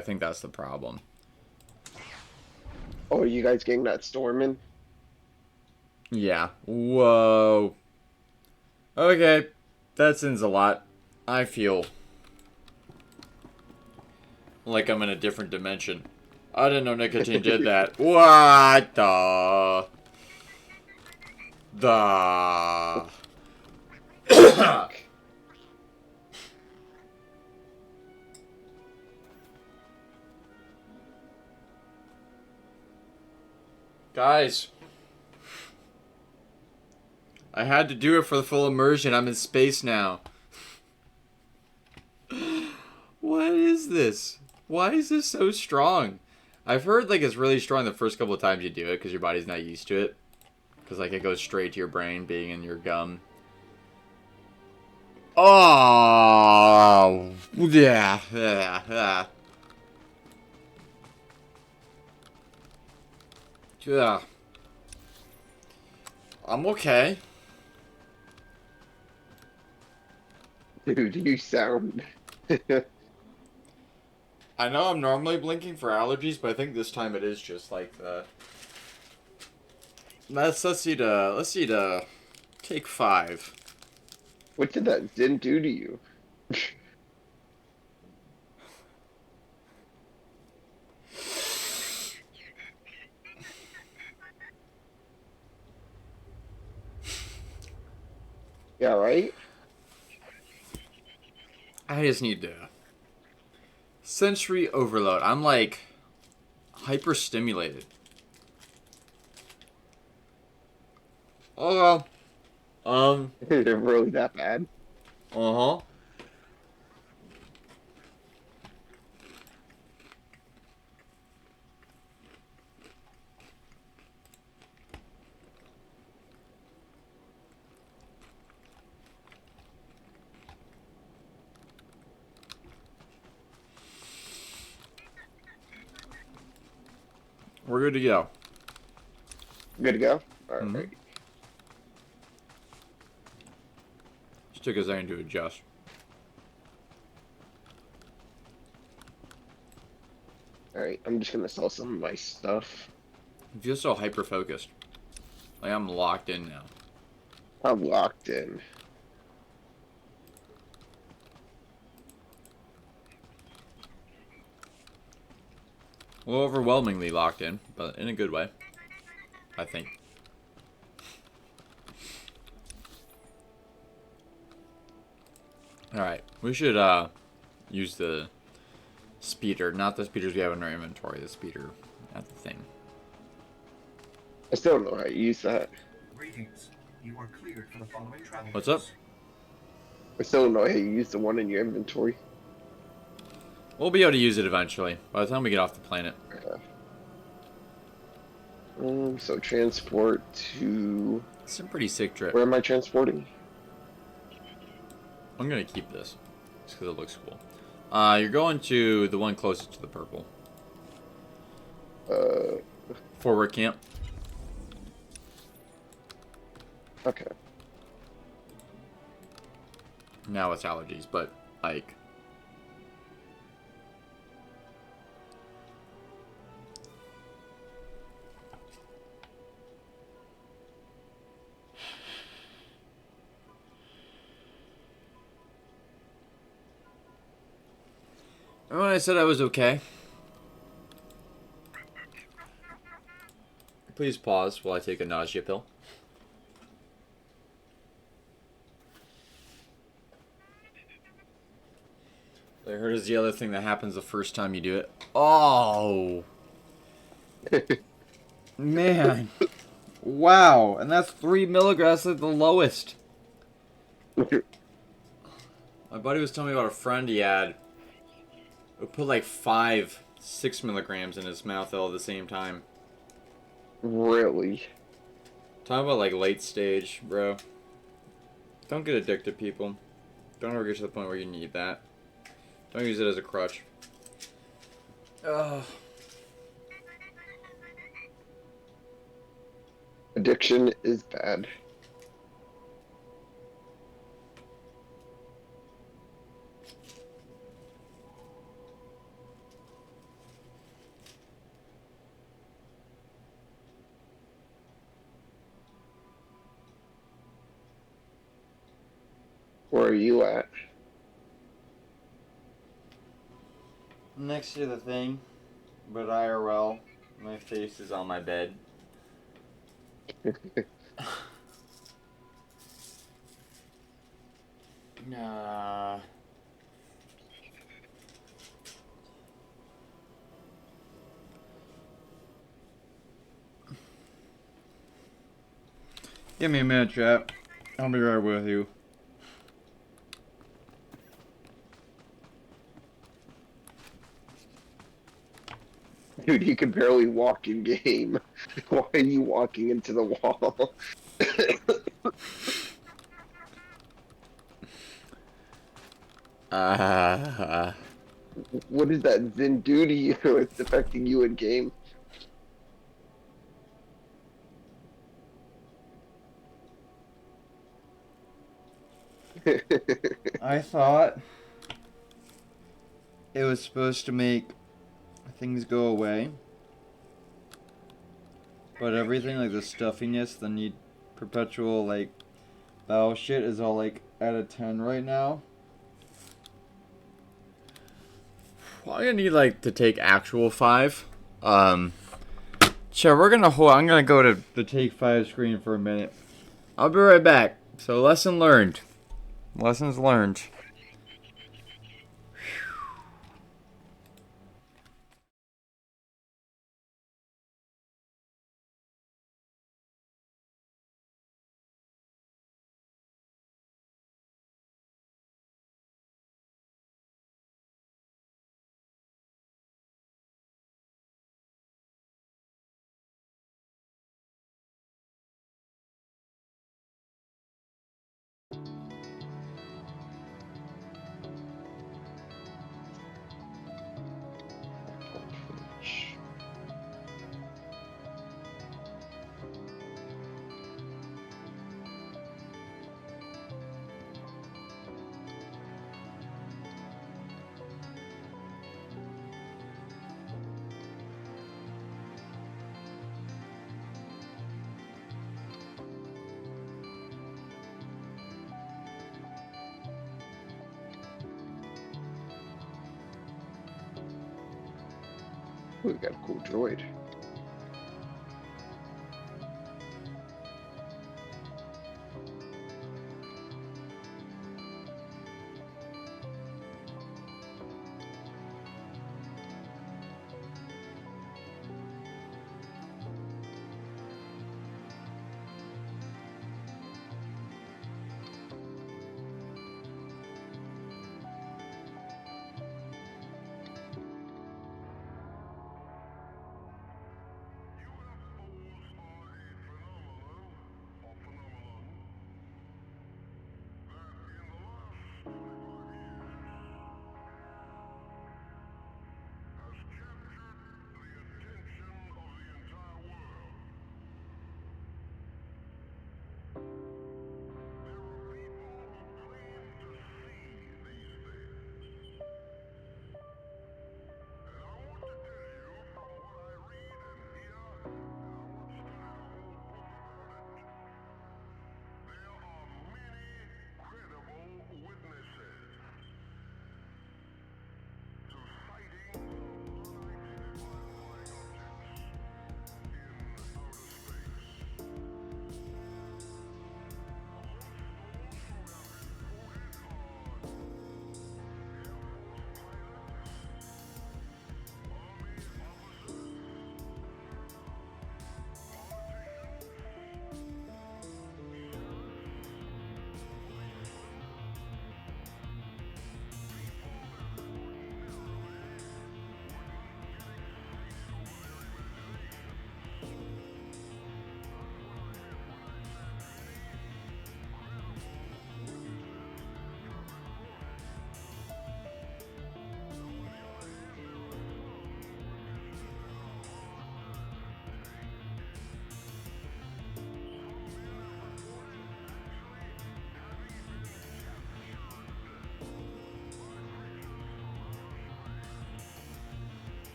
I think that's the problem. oh, are you guys getting that storm in? Yeah. Whoa. Okay. That seems a lot. I feel like I'm in a different dimension. I didn't know Nicotine did that. What the? Guys. I had to do it for the full immersion. I'm in space now. What is this? Why is this so strong? I've heard like it's really strong the first couple of times you do it because your body's not used to it. Because like it goes straight to your brain being in your gum. Oh, yeah. I'm okay. Dude, you sound. I know I'm normally blinking for allergies, but I think this time it is just like that. Let's see to take 5. What did that Zen do to you? Yeah, right? I just need to sensory overload. I'm like hyper stimulated. Oh well. Is it really that bad? Uh-huh. We're good to go. Good to go? Alright. Mhm. Just took a second to adjust. Alright, I'm just gonna sell some of my stuff. I feel so hyper focused. Like I'm locked in now. I'm locked in. Well, overwhelmingly locked in, but in a good way. I think. Alright, we should use the speeder, not the speeders we have in our inventory, the speeder at the thing. I still don't know how to use that. Greetings. You are cleared for the following travel. What's up? I still don't know how to use the one in your inventory. We'll be able to use it eventually, by the time we get off the planet. So transport to... It's a pretty sick trip. Where am I transporting? I'm gonna keep this, just because it looks cool. You're going to the one closest to the purple. Forward camp. Okay. Now it's allergies, but like... Remember when I said I was okay? Please pause while I take a nausea pill. I heard is the other thing that happens the first time you do it. Oh! Man. Wow. And that's 3 milligrams at the lowest. My buddy was telling me about a friend he had who put like 6 milligrams in his mouth all at the same time. Really? Talk about like late stage, bro. Don't get addicted, people. Don't ever get to the point where you need that. Don't use it as a crutch. Ugh. Addiction is bad. Where are you at? Next to the thing, but IRL, my face is on my bed. Nah. Give me a minute, chat. I'll be right with you. Dude, you can barely walk in game. Why are you walking into the wall? What does that Zen do to you? It's affecting you in game. I thought it was supposed to make things go away, but everything like the stuffiness, the need perpetual like bowel shit is all like at a 10 right now. Well, I'm gonna need like to take actual 5. Sure, I'm gonna go to the take 5 screen for a minute. I'll be right back. So lesson learned. Lessons learned. We got a cool droid.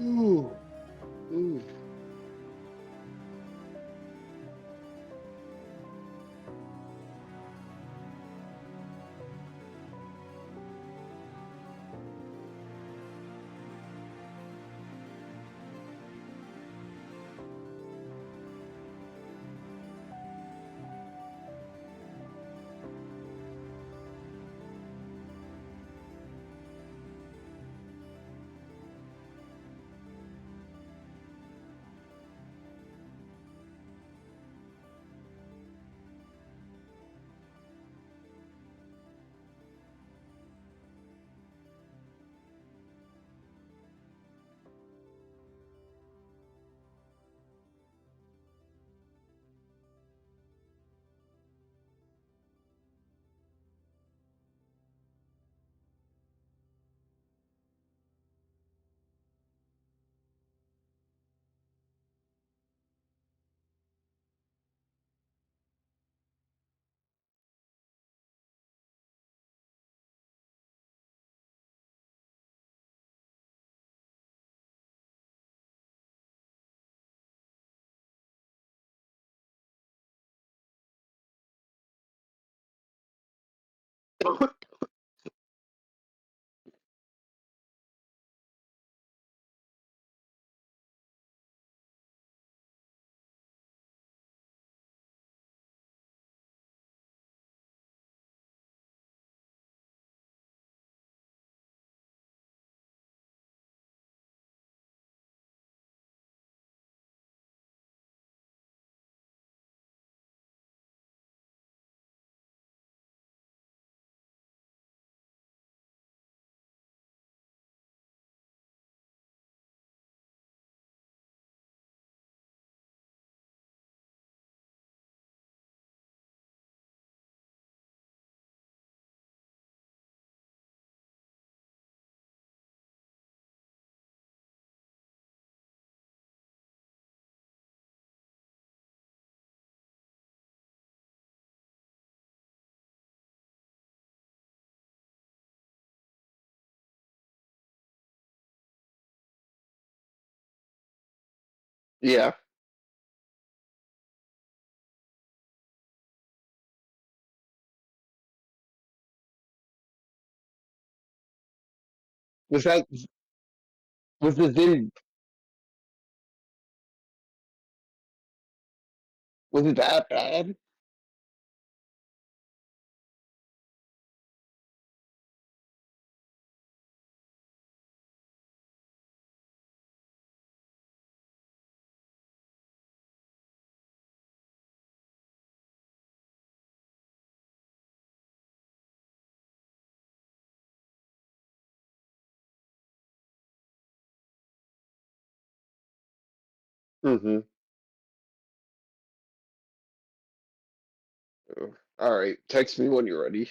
Ooh. Ooh. Yeah. Was that was the Zin was it that bad? Mm-hmm. All right. Text me when you're ready.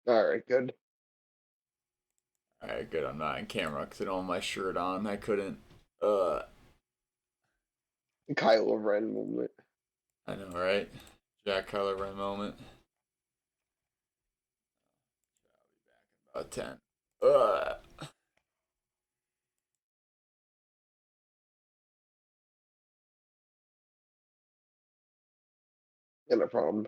All right, good. Alright, good. I'm not on camera because I don't have my shirt on. I couldn't. Kylo Ren moment. I know, right? Jack Kylo Ren moment. About 10. And a problem.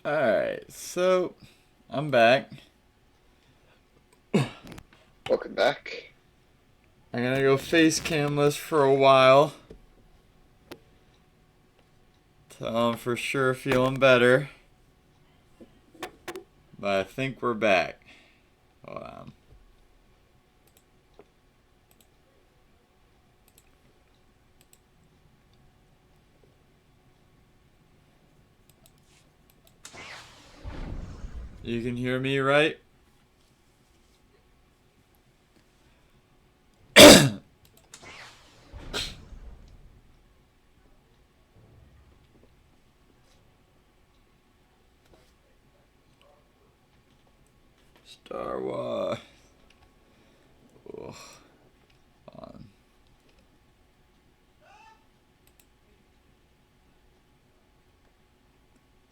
Alright, so I'm back. Welcome back. I'm gonna go face camless for a while. Till I'm for sure feeling better. But I think we're back. Hold on. You can hear me, right? Star Wars. Ugh. On.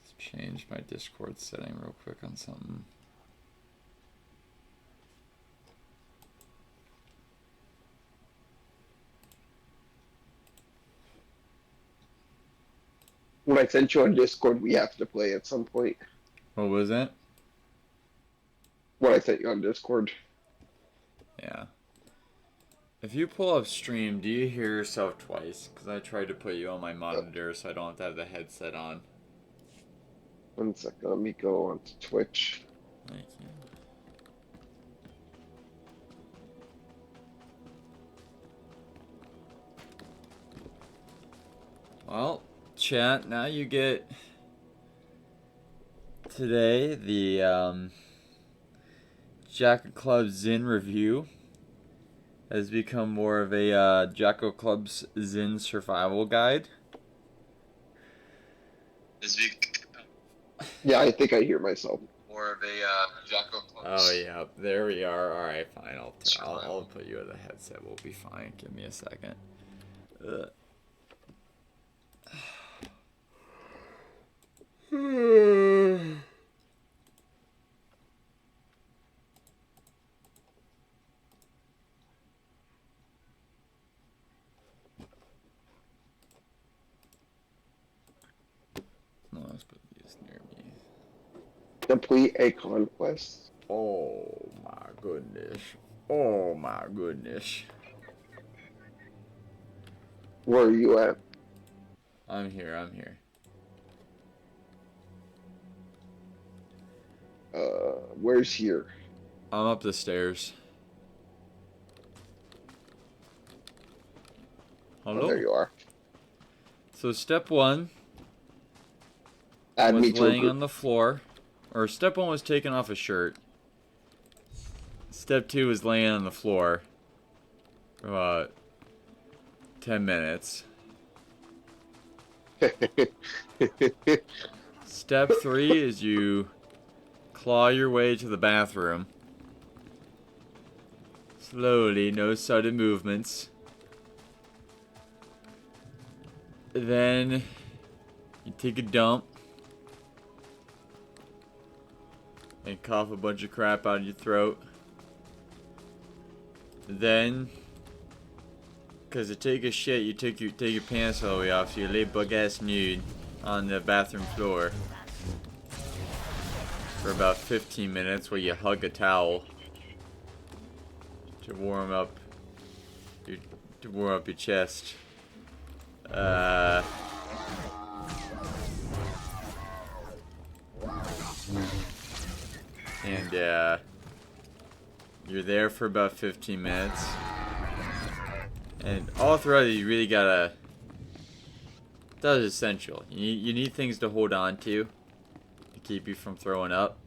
Let's change my Discord setting real quick on something. When I sent you on Discord, we have to play at some point. What was that? When I sent you on Discord. Yeah. If you pull up stream, do you hear yourself twice? Because I tried to put you on my monitor so I don't have to have the headset on. 1 second, let me go on to Twitch. Thank you. Well, chat, now you get today the Jacko Club Zin review has become more of a Jacko Club's Zin survival guide. Yeah, I think I hear myself. More of a Jacko Club. Oh yeah, there we are. All right, fine. I'll put you at the headset. We'll be fine. Give me a second. No, let's put these near me. Complete a conquest. Oh my goodness. Oh my goodness. Where are you at? I'm here, I'm here. Where's here? I'm up the stairs. Hello? Oh, there you are. So step one Add me was to a laying group. on the floor. Or step one was taking off a shirt. Step two was laying on the floor for about 10 minutes. Step three is you claw your way to the bathroom. Slowly, no sudden movements. Then you take a dump and cough a bunch of crap out of your throat. Then, because to take a shit, you take your pants all the way off, so you lay bug-ass nude on the bathroom floor for about 15 minutes while you hug a towel to warm up your chest. And you're there for about 15 minutes. And all throughout it, you really gotta... That is essential. You need things to hold on to keep you from throwing up.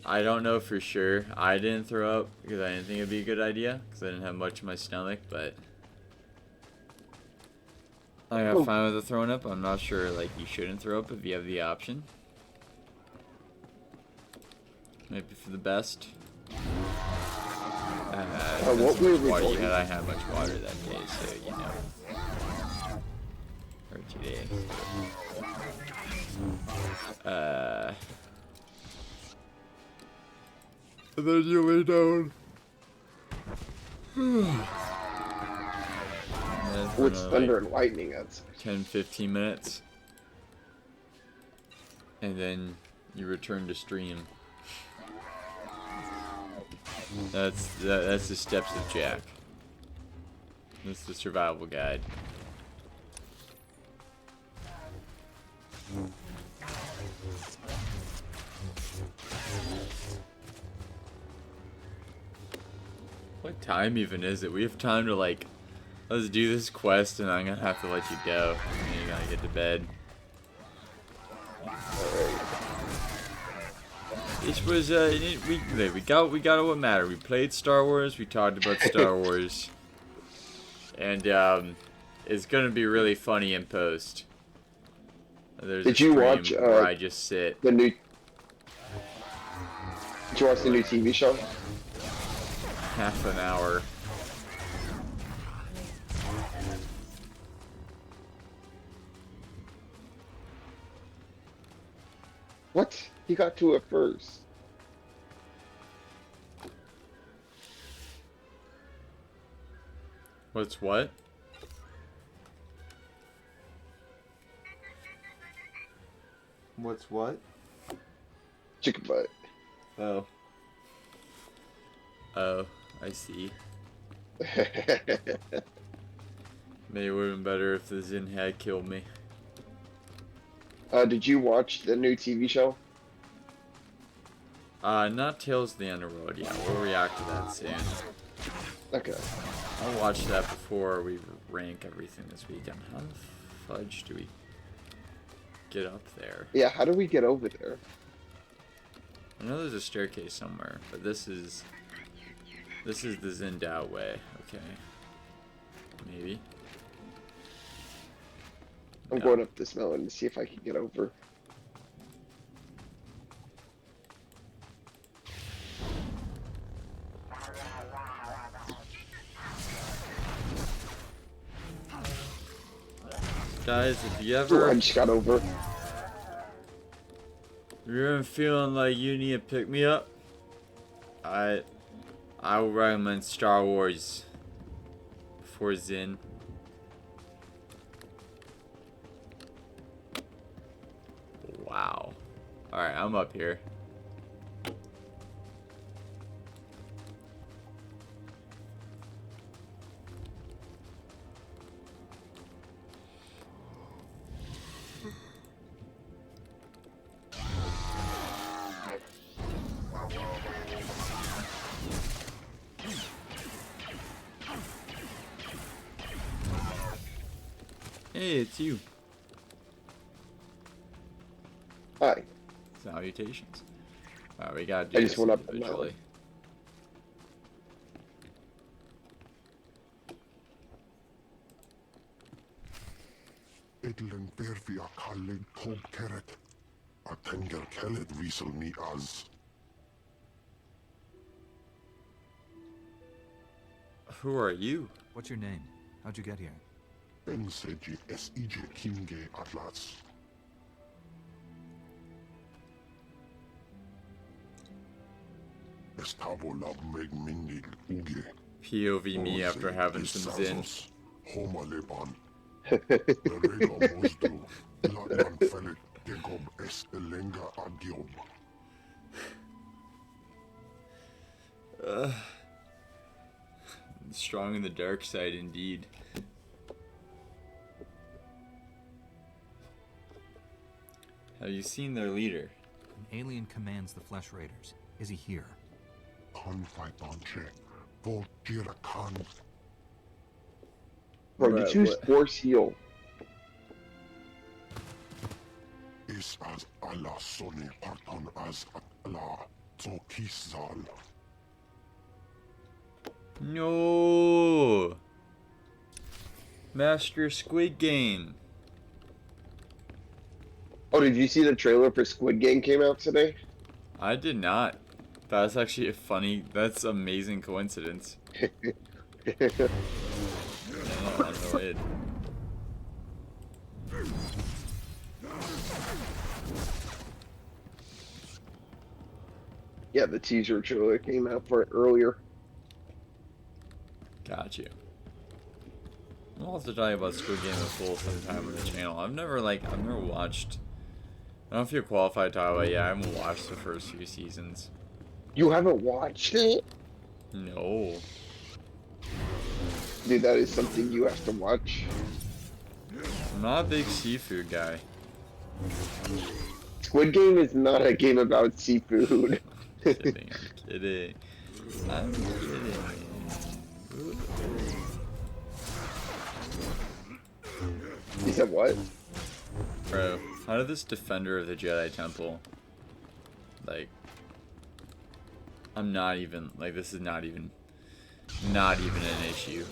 I don't know for sure. I didn't throw up because I didn't think it'd be a good idea because I didn't have much in my stomach, but I got fine with the throwing up. I'm not sure, like, you shouldn't throw up if you have the option. Maybe for the best. What were we water you going? had? I had much water that day, so you know. Or today. And then you lay down. With thunder and lightning outside. 10-15 minutes. And then you return to stream. That's the steps of Jack. That's the survival guide. What time even is it? We have time to, like, let's do this quest and I'm gonna have to let you go. And you gotta get to bed. This was we got what mattered. We played Star Wars. We talked about Star Wars, and it's gonna be really funny in post. There's Did you watch where I just sit? Did you watch the new TV show? Half an hour. What? He got to it first. What's what? What's what? Chicken butt. Oh. Oh, I see. Maybe it would have been better if the Zin had killed me. Did you watch the new TV show? Not Tales of the Underworld. Yeah, we'll react to that soon. Okay. I'll watch that before we rank everything this weekend. How the fudge do we get up there? Yeah, how do we get over there? I know there's a staircase somewhere, but this is the Zindao way. Okay. Maybe. I'm No. going up this mountain to see if I can get over. Guys, if you Ooh, ever I just got over. you're feeling like you need to pick me up, I would recommend Star Wars for Zin. Wow. Alright, I'm up here. Hey, it's you. Hi. Salutations. Alright, we gotta do I this just went up the individually. Idlen berfi a kallin kom keret. A tenger kellet wiesel ni az. Who are you? What's your name? How'd you get here? Ben seji SEJ Kimge atlas. Estabo lab meg mindig uge. POV me after having some Zin. Homa leban. Berego mosdu. Latman felet degob es elenga agiob. Strong in the dark side indeed. Have you seen their leader? alien commands the Flesh Raiders. Is he here? Confidante. Volgira Khan. Bro, did you What? force heal? Is as Allah Soni Parton as Allah Zokizal. No. Master Squid Game. Oh, did you see the trailer for Squid Game came out today? I did not. That's actually a funny. That's amazing coincidence. Yeah, I know it. Yeah, the teaser trailer came out for it earlier. Got you. We'll have to talk about Squid Game in full sometime on the channel. I've never watched. I don't feel qualified to talk about it. Yeah, I haven't watched the first few seasons. You haven't watched it? No. Dude, that is something you have to watch. I'm not a big seafood guy. Squid Game is not a game about seafood. I'm kidding. I'm kidding. I'm kidding. You said what? Bro, how did this defender of the Jedi Temple, like, I'm not even, like, this is not even an issue.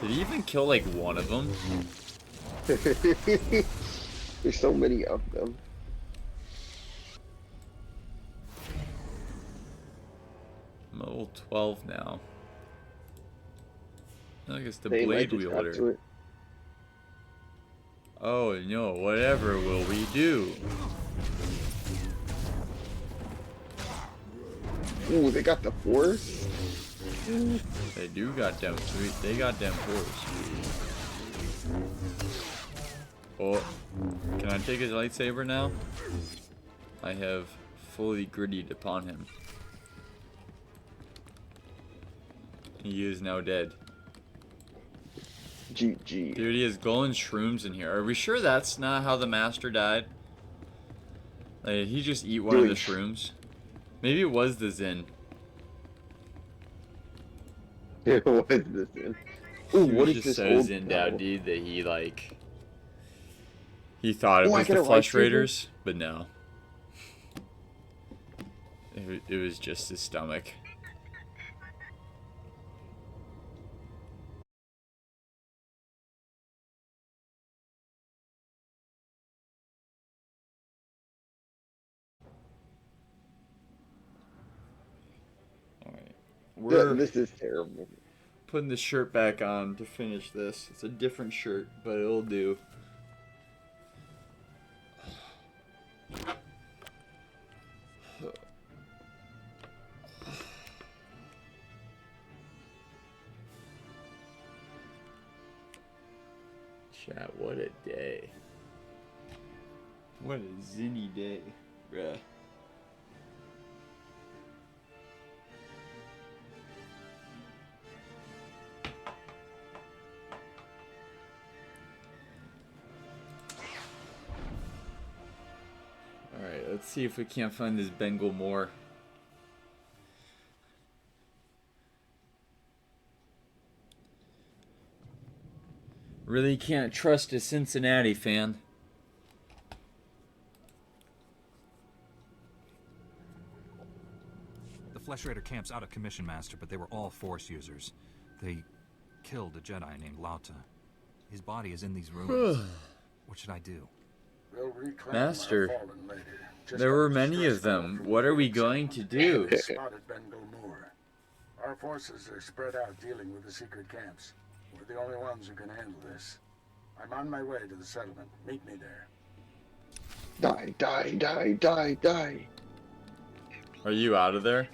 Did he even kill, like, one of them? There's so many of them. I'm level 12 now. I guess the They might blade just got to wielder. it. Oh no, whatever will we do? Ooh, they got the force? They do got them sweet. They got them force. Oh, can I take his lightsaber now? I have fully grittied upon him. He is now dead. GG. Dude, he has golden shrooms in here. Are we sure that's not how the master died? Like, did he just eat one of the shrooms? Maybe it was the Zin. What is this in? Ooh, He what was is just this so old zinned now? out, dude, that he, like... He thought it Oh, I was got the a Flesh lightsaber? Raiders, but no. It was just his stomach. Alright. We're This is terrible. putting the shirt back on to finish this. It's a different shirt, but it'll do. Chat, what a day. What a zinny day, bruh. Alright, let's see if we can't find this Bengal more. Really can't trust a Cincinnati fan. The Flesh Raider camp's out of commission, Master, but they were all Force users. They killed a Jedi named Lauta. His body is in these ruins. What should I do? We'll reclaim Master, our fallen later. Just there were got many stressed of them. out from What are we the going to do? We spotted Bengal Moor. Our forces are spread out dealing with the secret camps. We're the only ones who can handle this. I'm on my way to the settlement. Meet me there. Die, die, die, die, die. Are you out of there?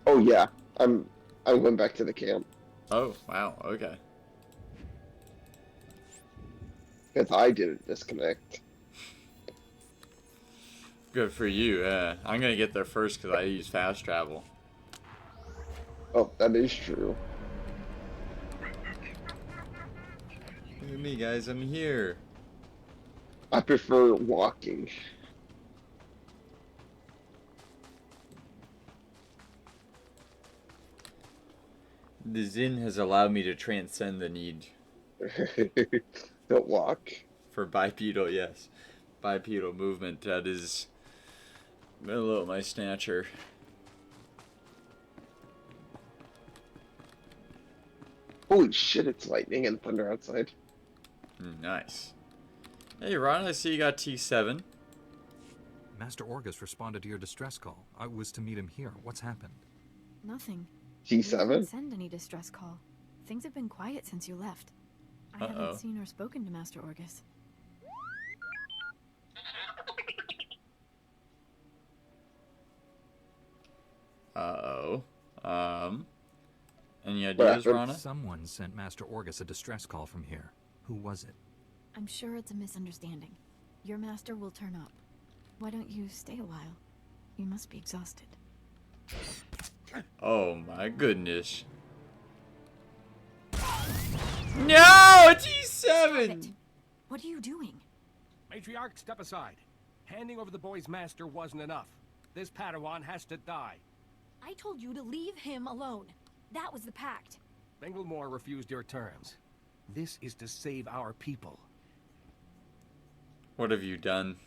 Oh yeah, I'm going back to the camp. Oh, wow, okay. Because I didn't disconnect. Good for you, yeah. I'm gonna get there first because I use fast travel. Oh, that is true. Look at me, guys, I'm here. I prefer walking. The Zin has allowed me to transcend the need Don't walk. for bipedal, yes. Bipedal movement. That is below my stature. Holy shit, it's lightning and thunder outside. Nice. Hey, Ron, I see you got T7. Master Orgus responded to your distress call. I was to meet him here. What's happened? Nothing. We didn't T7? send any distress call. Things have been quiet since you left. I Uh-oh. haven't seen or spoken to Master Orgus. Uh-oh. Any What ideas, happened? Rana? Someone sent Master Orgus a distress call from here. Who was it? I'm sure it's a misunderstanding. Your master will turn up. Why don't you stay a while? You must be exhausted. Oh my goodness. No! T7! Stop it! What are you doing? Matriarch, step aside. Handing over the boy's master wasn't enough. This Padawan has to die. I told you to leave him alone. That was the pact. Bengilmore refused your terms. This is to save our people. What have you done?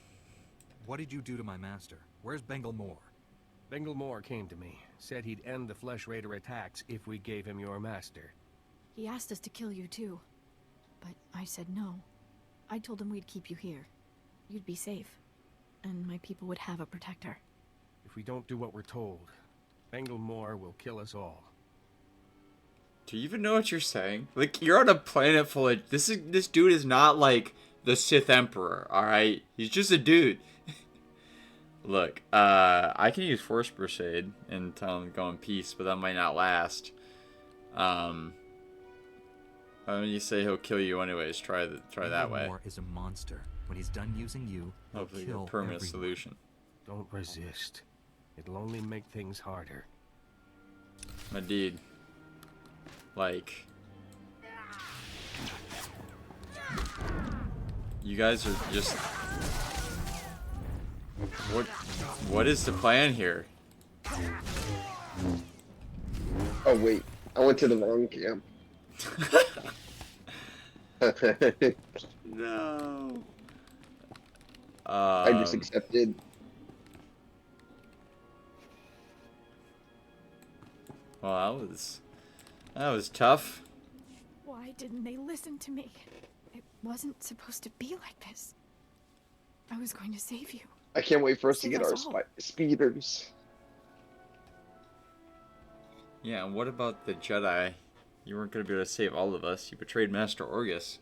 What did you do to my master? Where's Bengilmore? Bengilmore came to me, said he'd end the Flesh Raider attacks if we gave him your master. He asked us to kill you too. But I said no. I told him we'd keep you here. You'd be safe. And my people would have a protector. If we don't do what we're told, Bengilmore will kill us all. Do you even know what you're saying? Like, you're on a planet full of... This dude is not like the Sith Emperor, alright? He's just a dude. Look, I can use Force Crusade and tell him to go in peace, but that might not last. When you say he'll kill you anyways, try that way. Bengilmore is a monster. When he's done using you, he'll Hopefully kill a permanent everyone. solution. Don't resist. It'll only make things harder. Indeed. Like... You guys are just... What is the plan here? Oh wait, I went to the wrong camp. No. I just accepted. Well, that was tough. Why didn't they listen to me? It wasn't supposed to be like this. I was going to save you. I can't wait for us to Save get us our all. speeders. Yeah, and what about the Jedi? You weren't going to be able to save all of us. You betrayed Master Orgus.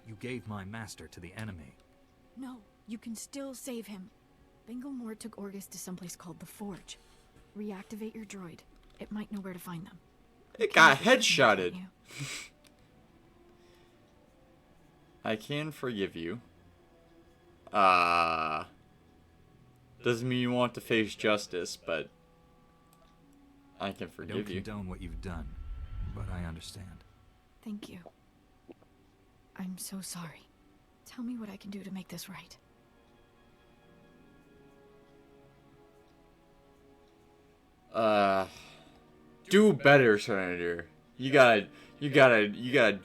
You gave my master to the enemy. No, you can still save him. Bengilmore took Orgus to someplace called the Forge. Reactivate your droid. It might know where to find them. It got Can't headshotted. you? I can forgive you. Doesn't mean you want to face justice, but I can I don't forgive you. condone what you've done, but I understand. Thank you. I'm so sorry. Tell me what I can do to make this right. Do better, Senator. You gotta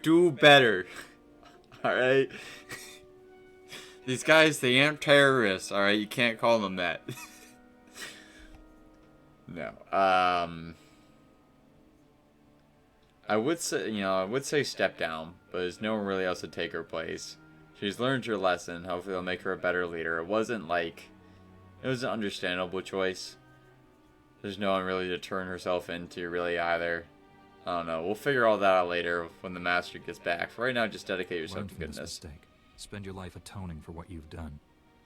do better. Alright? These guys, they aren't terrorists, alright? You can't call them that. No. I would say step down, but there's no one really else to take her place. She's learned her lesson. Hopefully it'll make her a better leader. It was an understandable choice. There's no one really to turn herself into, really, either. I don't know. We'll figure all that out later when the Master gets back. For right now, just dedicate yourself Learn to from this goodness. mistake. Spend your life atoning for what you've done.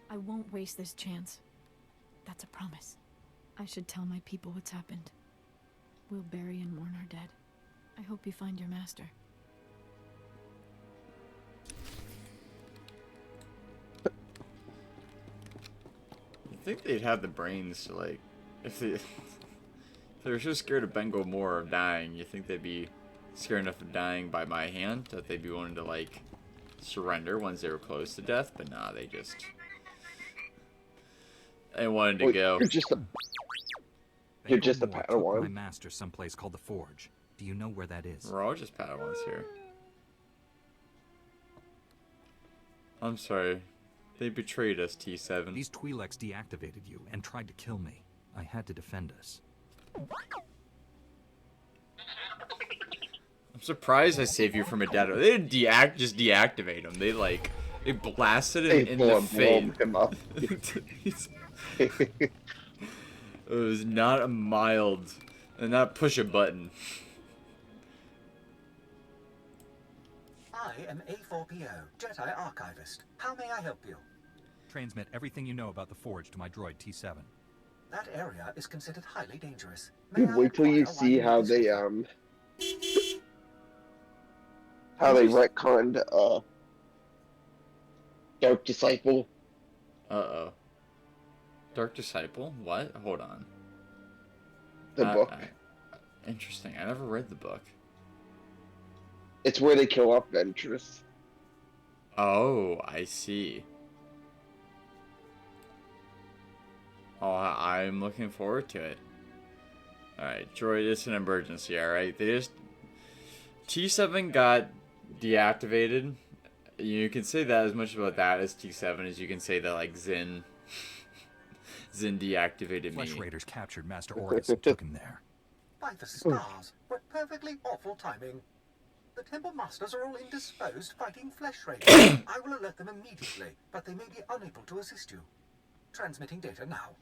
I won't waste this chance. That's a promise. I should tell my people what's happened. We'll bury and mourn our dead. I hope you find your master. I think they'd have the brains to, like... If they were so scared of Bengilmore of dying, you think they'd be scared enough of dying by my hand that they'd be willing to, like, surrender once they were close to death. But nah, they wanted to go. You're just a Baker Moore took Padawan. my master someplace called the Forge. Do you know where that is? We're all just Padawans here. I'm sorry. They betrayed us, T7. These Twi'leks deactivated you and tried to kill me. I had to defend us. I'm surprised I saved you from a dead. They didn't just deactivate him. They blasted him in the face. It was not a mild, and not push a button. I am A4PO, Jedi Archivist. How may I help you? Transmit everything you know about the Forge to my droid T7. That area is considered highly dangerous. Dude, wait till you see how they retconned Dark Disciple. Uh-oh. Dark Disciple? What? Hold on. The book. Interesting. I never read the book. It's where they kill off Ventress. Oh, I see. Oh, I'm looking forward to it. Alright, droid, it's an emergency, alright? T7 got deactivated. You can say that as much about that as T7 as you can say that, like, Zin deactivated Flesh me. Raiders captured Master Orius and took him there. By the stars, what perfectly awful timing. The Temple Masters are all indisposed fighting Flesh Raiders. I will alert them immediately, but they may be unable to assist you. Transmitting data now.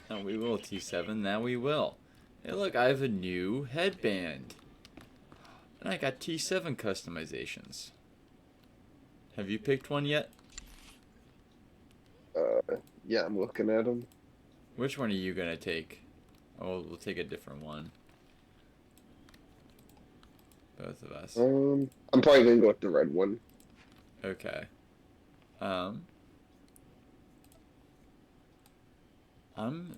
Oh, we will, T7. Now we will. Hey, look, I have a new headband. And I got T7 customizations. Have you picked one yet? Yeah, I'm looking at them. Which one are you gonna take? Oh, we'll take a different one. Both of us. I'm probably gonna go with the red one. Okay. I don't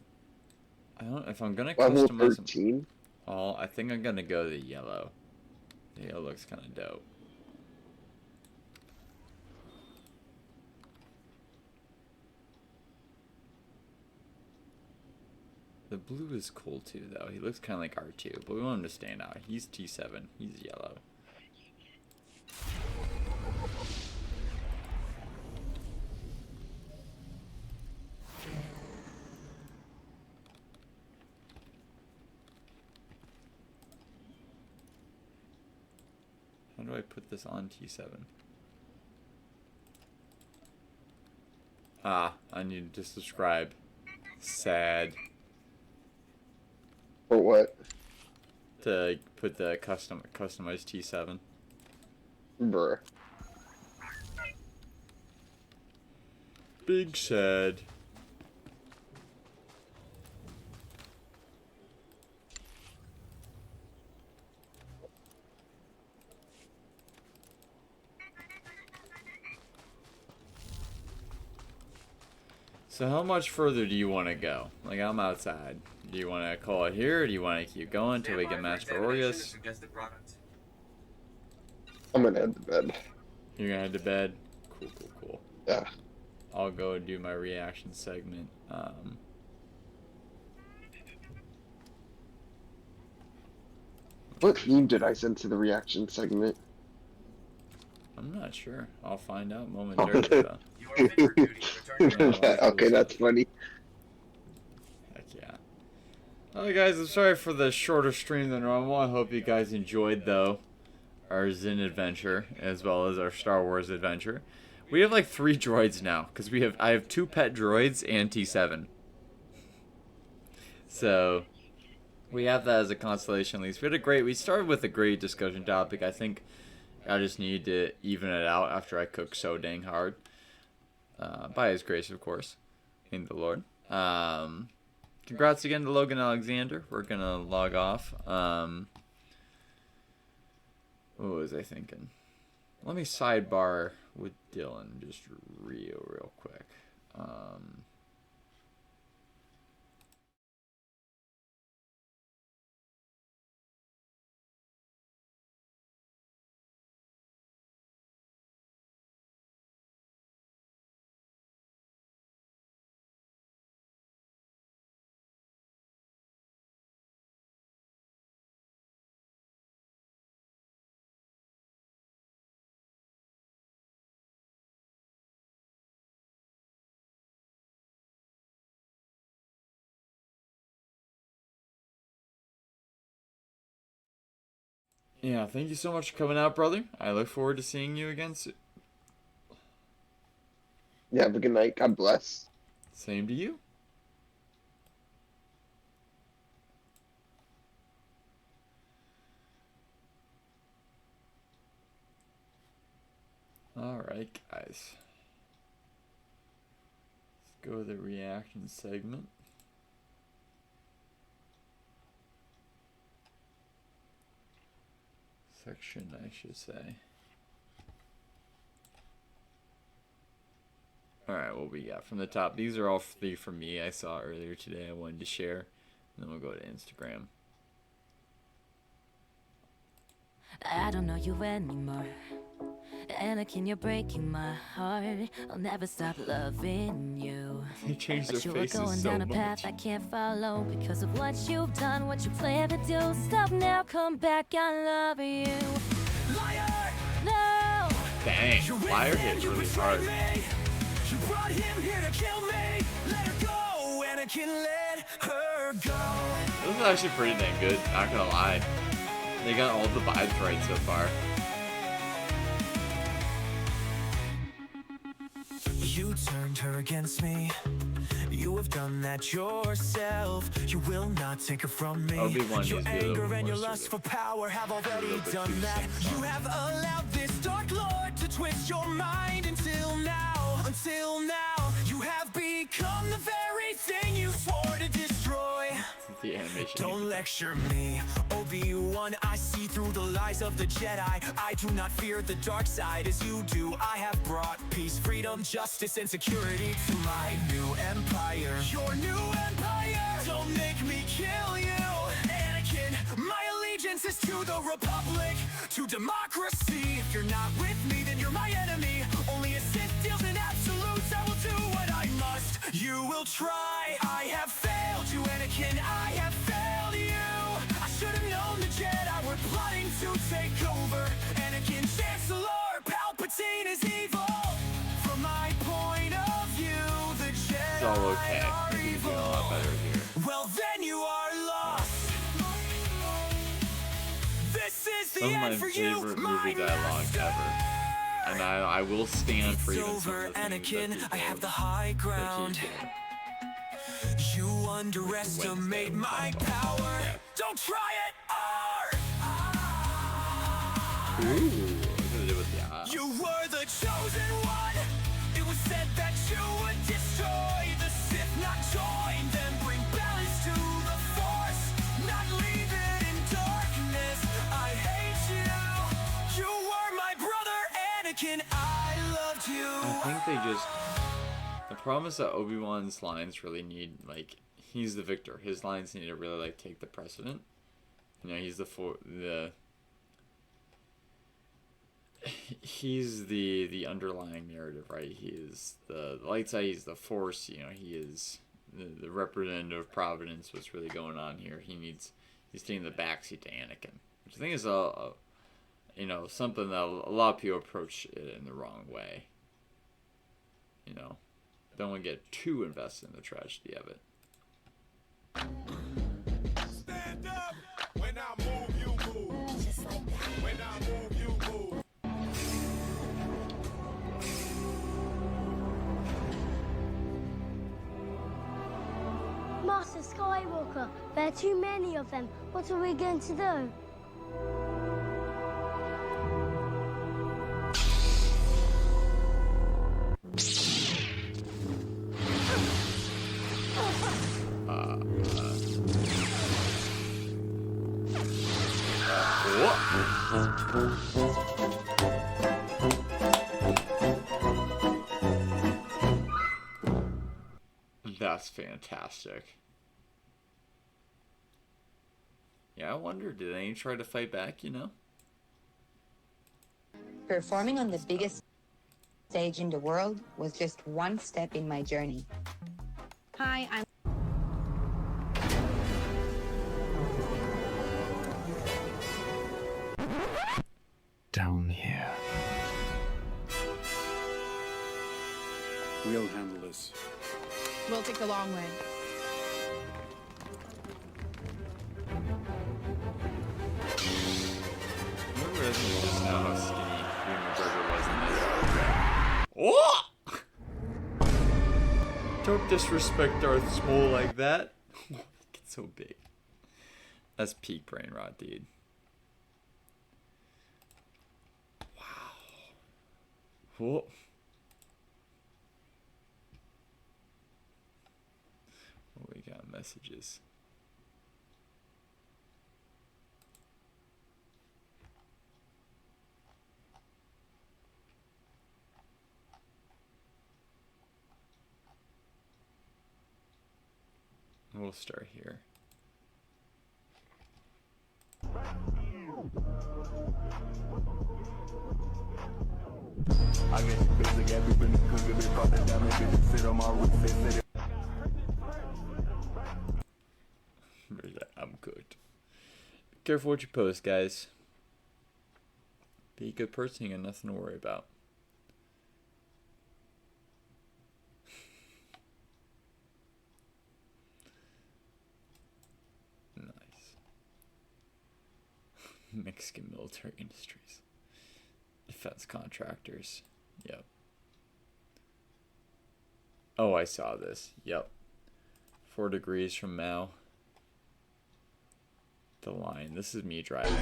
know if I'm gonna Level customize 13. them. Oh, I think I'm gonna go the yellow. The yellow looks kind of dope. The blue is cool too, though. He looks kind of like R2, but we want him to stand out. He's T7. He's yellow. How do I put this on T7? Ah, I need to subscribe. Sad. For what? To put the customized T7. Bruh. Big sad. So how much further do you want to go? Like, I'm outside. Do you want to call it here, or do you want to keep going until we get Master Orius? I'm gonna head to bed. You're gonna head to bed? Cool, cool, cool. Yeah. I'll go and do my reaction segment. What theme did I send to the reaction segment? I'm not sure. I'll find out momentarily, though. Okay, that's funny. Heck yeah. Well, guys, I'm sorry for the shorter stream than normal. I hope you guys enjoyed, though, our Zin adventure, as well as our Star Wars adventure. We have, like, 3 droids now, because I have 2 pet droids and T7. So, we have that as a constellation, at least. We started with a great discussion topic. I think I just need to even it out after I cook so dang hard. By his grace, of course. In the Lord. Congrats again to Logan Alexander. We're going to log off. What was I thinking? Let me sidebar with Dylan just real quick. Yeah, thank you so much for coming out, brother. I look forward to seeing you again soon. Yeah, have a good night. God bless. Same to you. Alright, guys. Let's go to the reaction segment. Section, I should say. Alright, what we got from the top? These are all 3 from me I saw earlier today I wanted to share. And then we'll go to Instagram. I don't know you anymore. Anakin, you're breaking my heart. I'll never stop loving you. They changed But their you are faces going so down a much. path I can't follow because of what you've done, what you plan to do. Stop now, come back, I love you. Liar! No! Dang, Liar hit really hard. You brought him here to kill me. Let her go, Anakin, let her go. This is actually pretty dang good, not gonna lie. They got all the vibes right so far. You turned her against me. You have done that yourself. You will not take her from me. Obi-Wan Your needs to be a little anger and your more lust for power have already little bit done too that. sing-song. You have allowed this dark lord to twist your mind until now. Until now, you have become the very thing you swore to destroy. The animation. Don't lecture me, Obi-Wan. I see through the lies of the Jedi. I do not fear the dark side as you do. I have brought peace, freedom, justice, and security to my new empire. Your new empire! Don't make me kill you, Anakin. My allegiance is to the Republic, to democracy. If you're not with me, then you're my enemy. Only a Sith deals in absolutes. I will do what I must. You will try. I have failed you, Anakin. I have failed you. I should have known the Jedi were plotting to take over. Anakin, Chancellor Palpatine is evil. From my point of view, the Jedi It's all okay. We can do a lot better here. well, then you are lost. This is the Some of my end for you, favorite my movie dialogue ever. And I will stand for It's even some over, of the things Anakin. that I have people- the high that he ground. did. You underestimate my power. Don't try it. Ooh, look what they did with the eyes. You were the chosen one. It was said that you would destroy the Sith, not join them. Bring balance to the Force, not leave it in darkness. I hate you. You were my brother, Anakin. I loved you. I think they just... The problem is that Obi-Wan's lines really need, like, he's the victor. His lines need to really, like, take the precedent. You know, he's he's the underlying narrative, right? He is the light side, he's the Force, you know, he is the representative of Providence, what's really going on here. He's taking the backseat to Anakin, which I think is you know, something that a lot of people approach it in the wrong way. You know, don't want to get too invested in the tragedy of it. Stand up. When I move, you move. Just like that. When I move, you move. Master Skywalker, there are too many of them. What are we going to do? That's fantastic. Yeah, I wonder, did any try to fight back, you know? Performing on the biggest stage in the world was just one step in my journey. Hi, I'm Down here. We'll handle this. We'll take the long way. Just now how skinny Ewan McGregor was in this. Oh! Don't disrespect Darth Maul like that. It's so big. That's peak brain rot, dude. Wow. Whoa. Oh, we got messages. We'll start here. I guess basic everything could be pop it down, make it sit on my roof and sit it. I'm good. Be careful what you post, guys. Be a good person, you got nothing to worry about. Nice. Mexican military industries. Defense contractors. Yep. Oh, I saw this. Yep. 4 degrees from Mao. The line. This is me driving.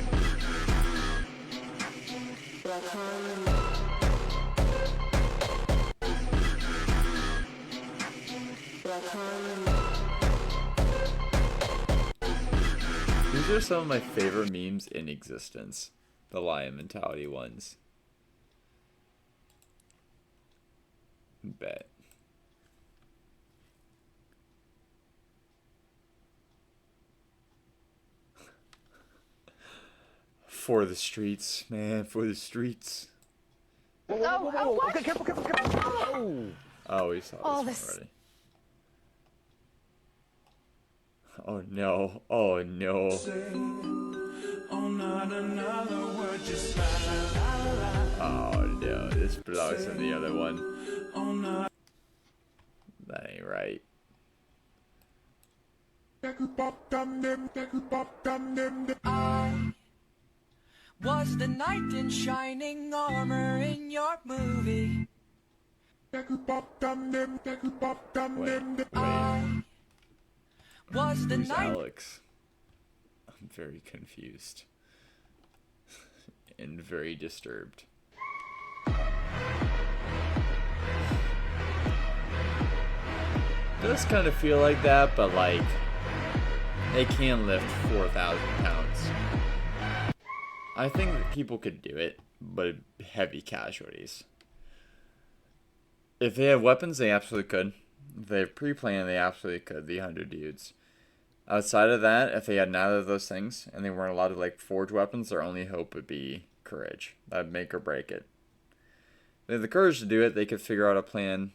These are some of my favorite memes in existence. The lion mentality ones. Bet. For the streets, man, for the streets. Okay, careful. Oh, we saw this already. Oh no, oh no. Oh no, this belongs in the other one. That ain't right. Was the knight in shining armor in your movie? Was the Who's knight? Alex? I'm very confused. And very disturbed. It does kind of feel like that, but like they can lift 4,000 pounds. I think that people could do it, but heavy casualties. If they have weapons, they absolutely could. If they have pre-planned, they absolutely could. The 100 dudes. Outside of that, if they had neither of those things and they weren't allowed to like forge weapons, their only hope would be courage. That'd make or break it. If they have the courage to do it, they could figure out a plan,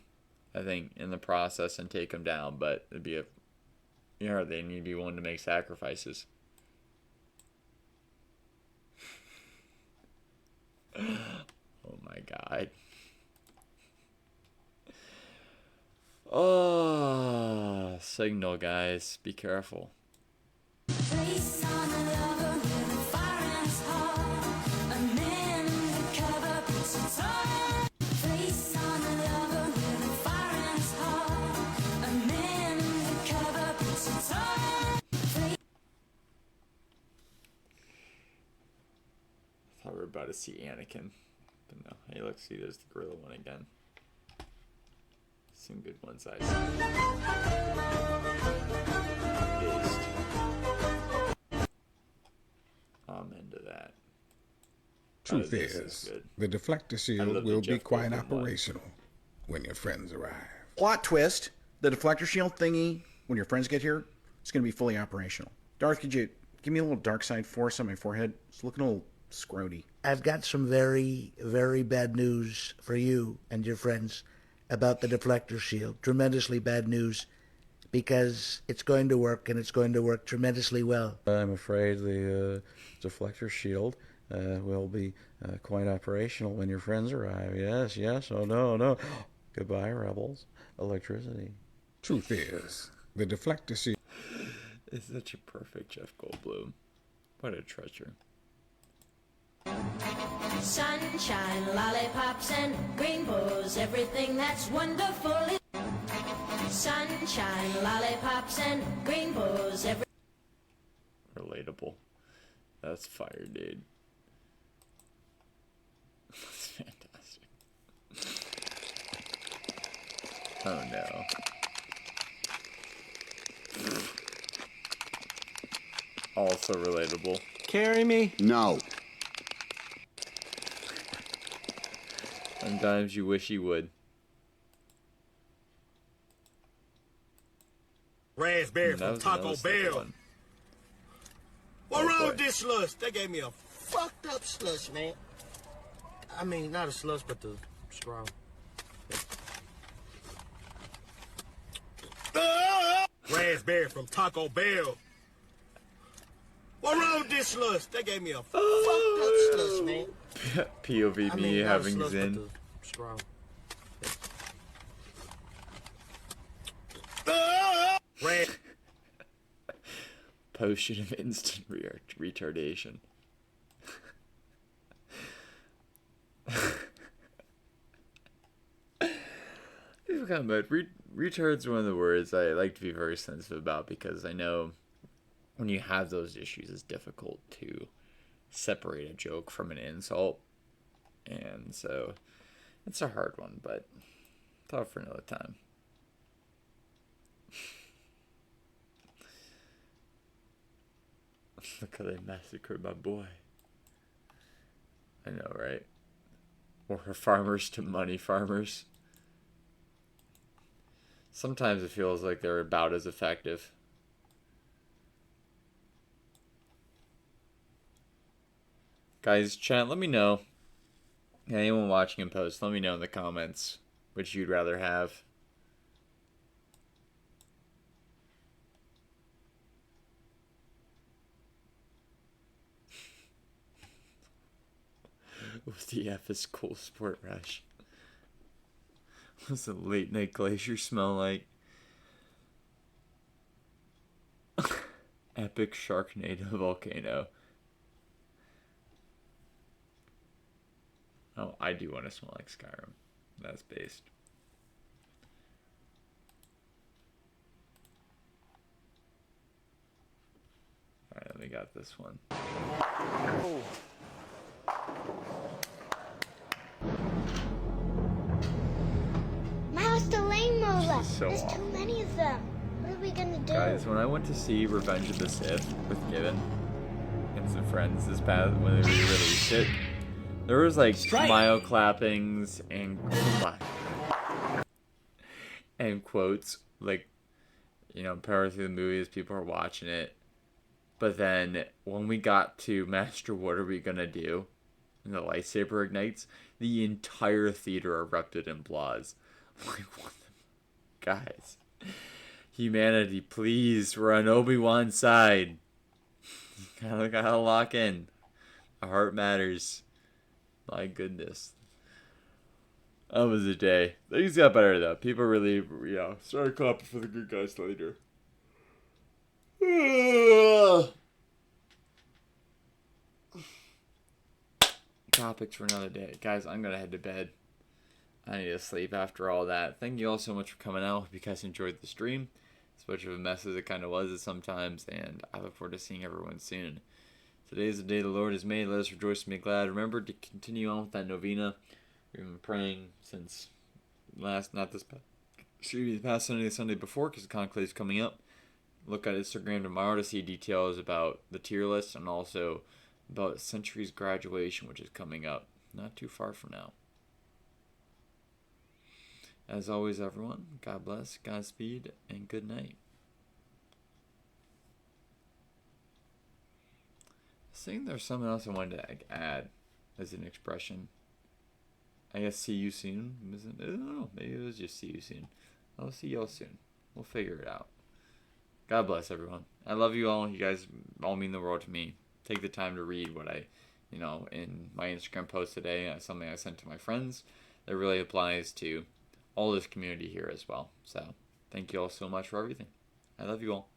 I think, in the process and take them down. But it'd be they need to be willing to make sacrifices. Oh my god. Oh, signal, guys. Be careful. I thought we were about to see Anakin. But no. Hey, look, see, there's the gorilla one again. Some good ones I see. Based. I'm into that. Truth is, the deflector shield will be quite operational when your friends arrive. Plot twist, the deflector shield thingy, when your friends get here, it's going to be fully operational. Darth, could you give me a little dark side force on my forehead? It's looking a little scroty. I've got some very, very bad news for you and your friends about the deflector shield. Tremendously bad news, because it's going to work, and it's going to work tremendously well. I'm afraid the deflector shield will be quite operational when your friends arrive. Yes. Oh, no. Goodbye, rebels. Electricity. Truth is, the deflector shield... It's such a perfect Jeff Goldblum. What a treasure. Sunshine, lollipops, and rainbows, everything that's wonderful is sunshine, lollipops, and rainbows, Relatable. That's fire, dude. That's fantastic. Oh no. Also relatable. Carry me? No. Sometimes you wish you would. Raspberry That from was Taco another second Bell. one. What Oh, wrong boy. with this slush? They gave me a fucked up slush, man. I mean, not a slush, but the straw. Raspberry from Taco Bell. What wrong with this slush? They gave me a fucked up slush, man. POV I me mean, not a having slush, but Zen. the straw. Potion of instant retardation. Retard's one of the words I like to be very sensitive about, because I know when you have those issues, it's difficult to separate a joke from an insult. And so it's a hard one, but thought for another time. Look how they massacred my boy. I know, right? Or farmers to money farmers. Sometimes it feels like they're about as effective. Guys, chat, let me know. Anyone watching in post, let me know in the comments which you'd rather have. What's the F is cool sport rush? What's the late night glacier smell like? Epic Sharknado volcano. Oh, I do want to smell like Skyrim. That's based. Alright, we got this one. Oh. Master Lane Mower. So There's awful. too many of them. What are we gonna do? Guys, when I went to see Revenge of the Sith with Given and some friends this past when they re-released it, there was like smile clappings and quotes, like, you know, power through the movies, people are watching it. But then when we got to Master, what are we gonna do? And the lightsaber ignites, the entire theater erupted in applause. Like, what the... Guys, humanity, please, we're on Obi-Wan's side. Gotta lock in. Our heart matters. My goodness. That was a day. Things got better though. People really, started clapping for the good guys later. Topics for another day. Guys, I'm gonna head to bed. I need to sleep after all that. Thank you all so much for coming out. Hope you guys enjoyed the stream. As much of a mess as it kind of was sometimes, and I look forward to seeing everyone soon. Today is the day the Lord has made. Let us rejoice and be glad. Remember to continue on with that novena. We've been praying since past Sunday, the Sunday before, because the conclave is coming up. Look at Instagram tomorrow to see details about the tier list and also about Century's graduation, which is coming up not too far from now. As always, everyone, God bless, Godspeed, and good night. I think there's something else I wanted to add as an expression. I guess see you soon. I don't know. Maybe it was just see you soon. I'll see y'all soon. We'll figure it out. God bless everyone. I love you all. You guys all mean the world to me. Take the time to read what I, in my Instagram post today. Something I sent to my friends that really applies to all this community here as well. So thank you all so much for everything. I love you all.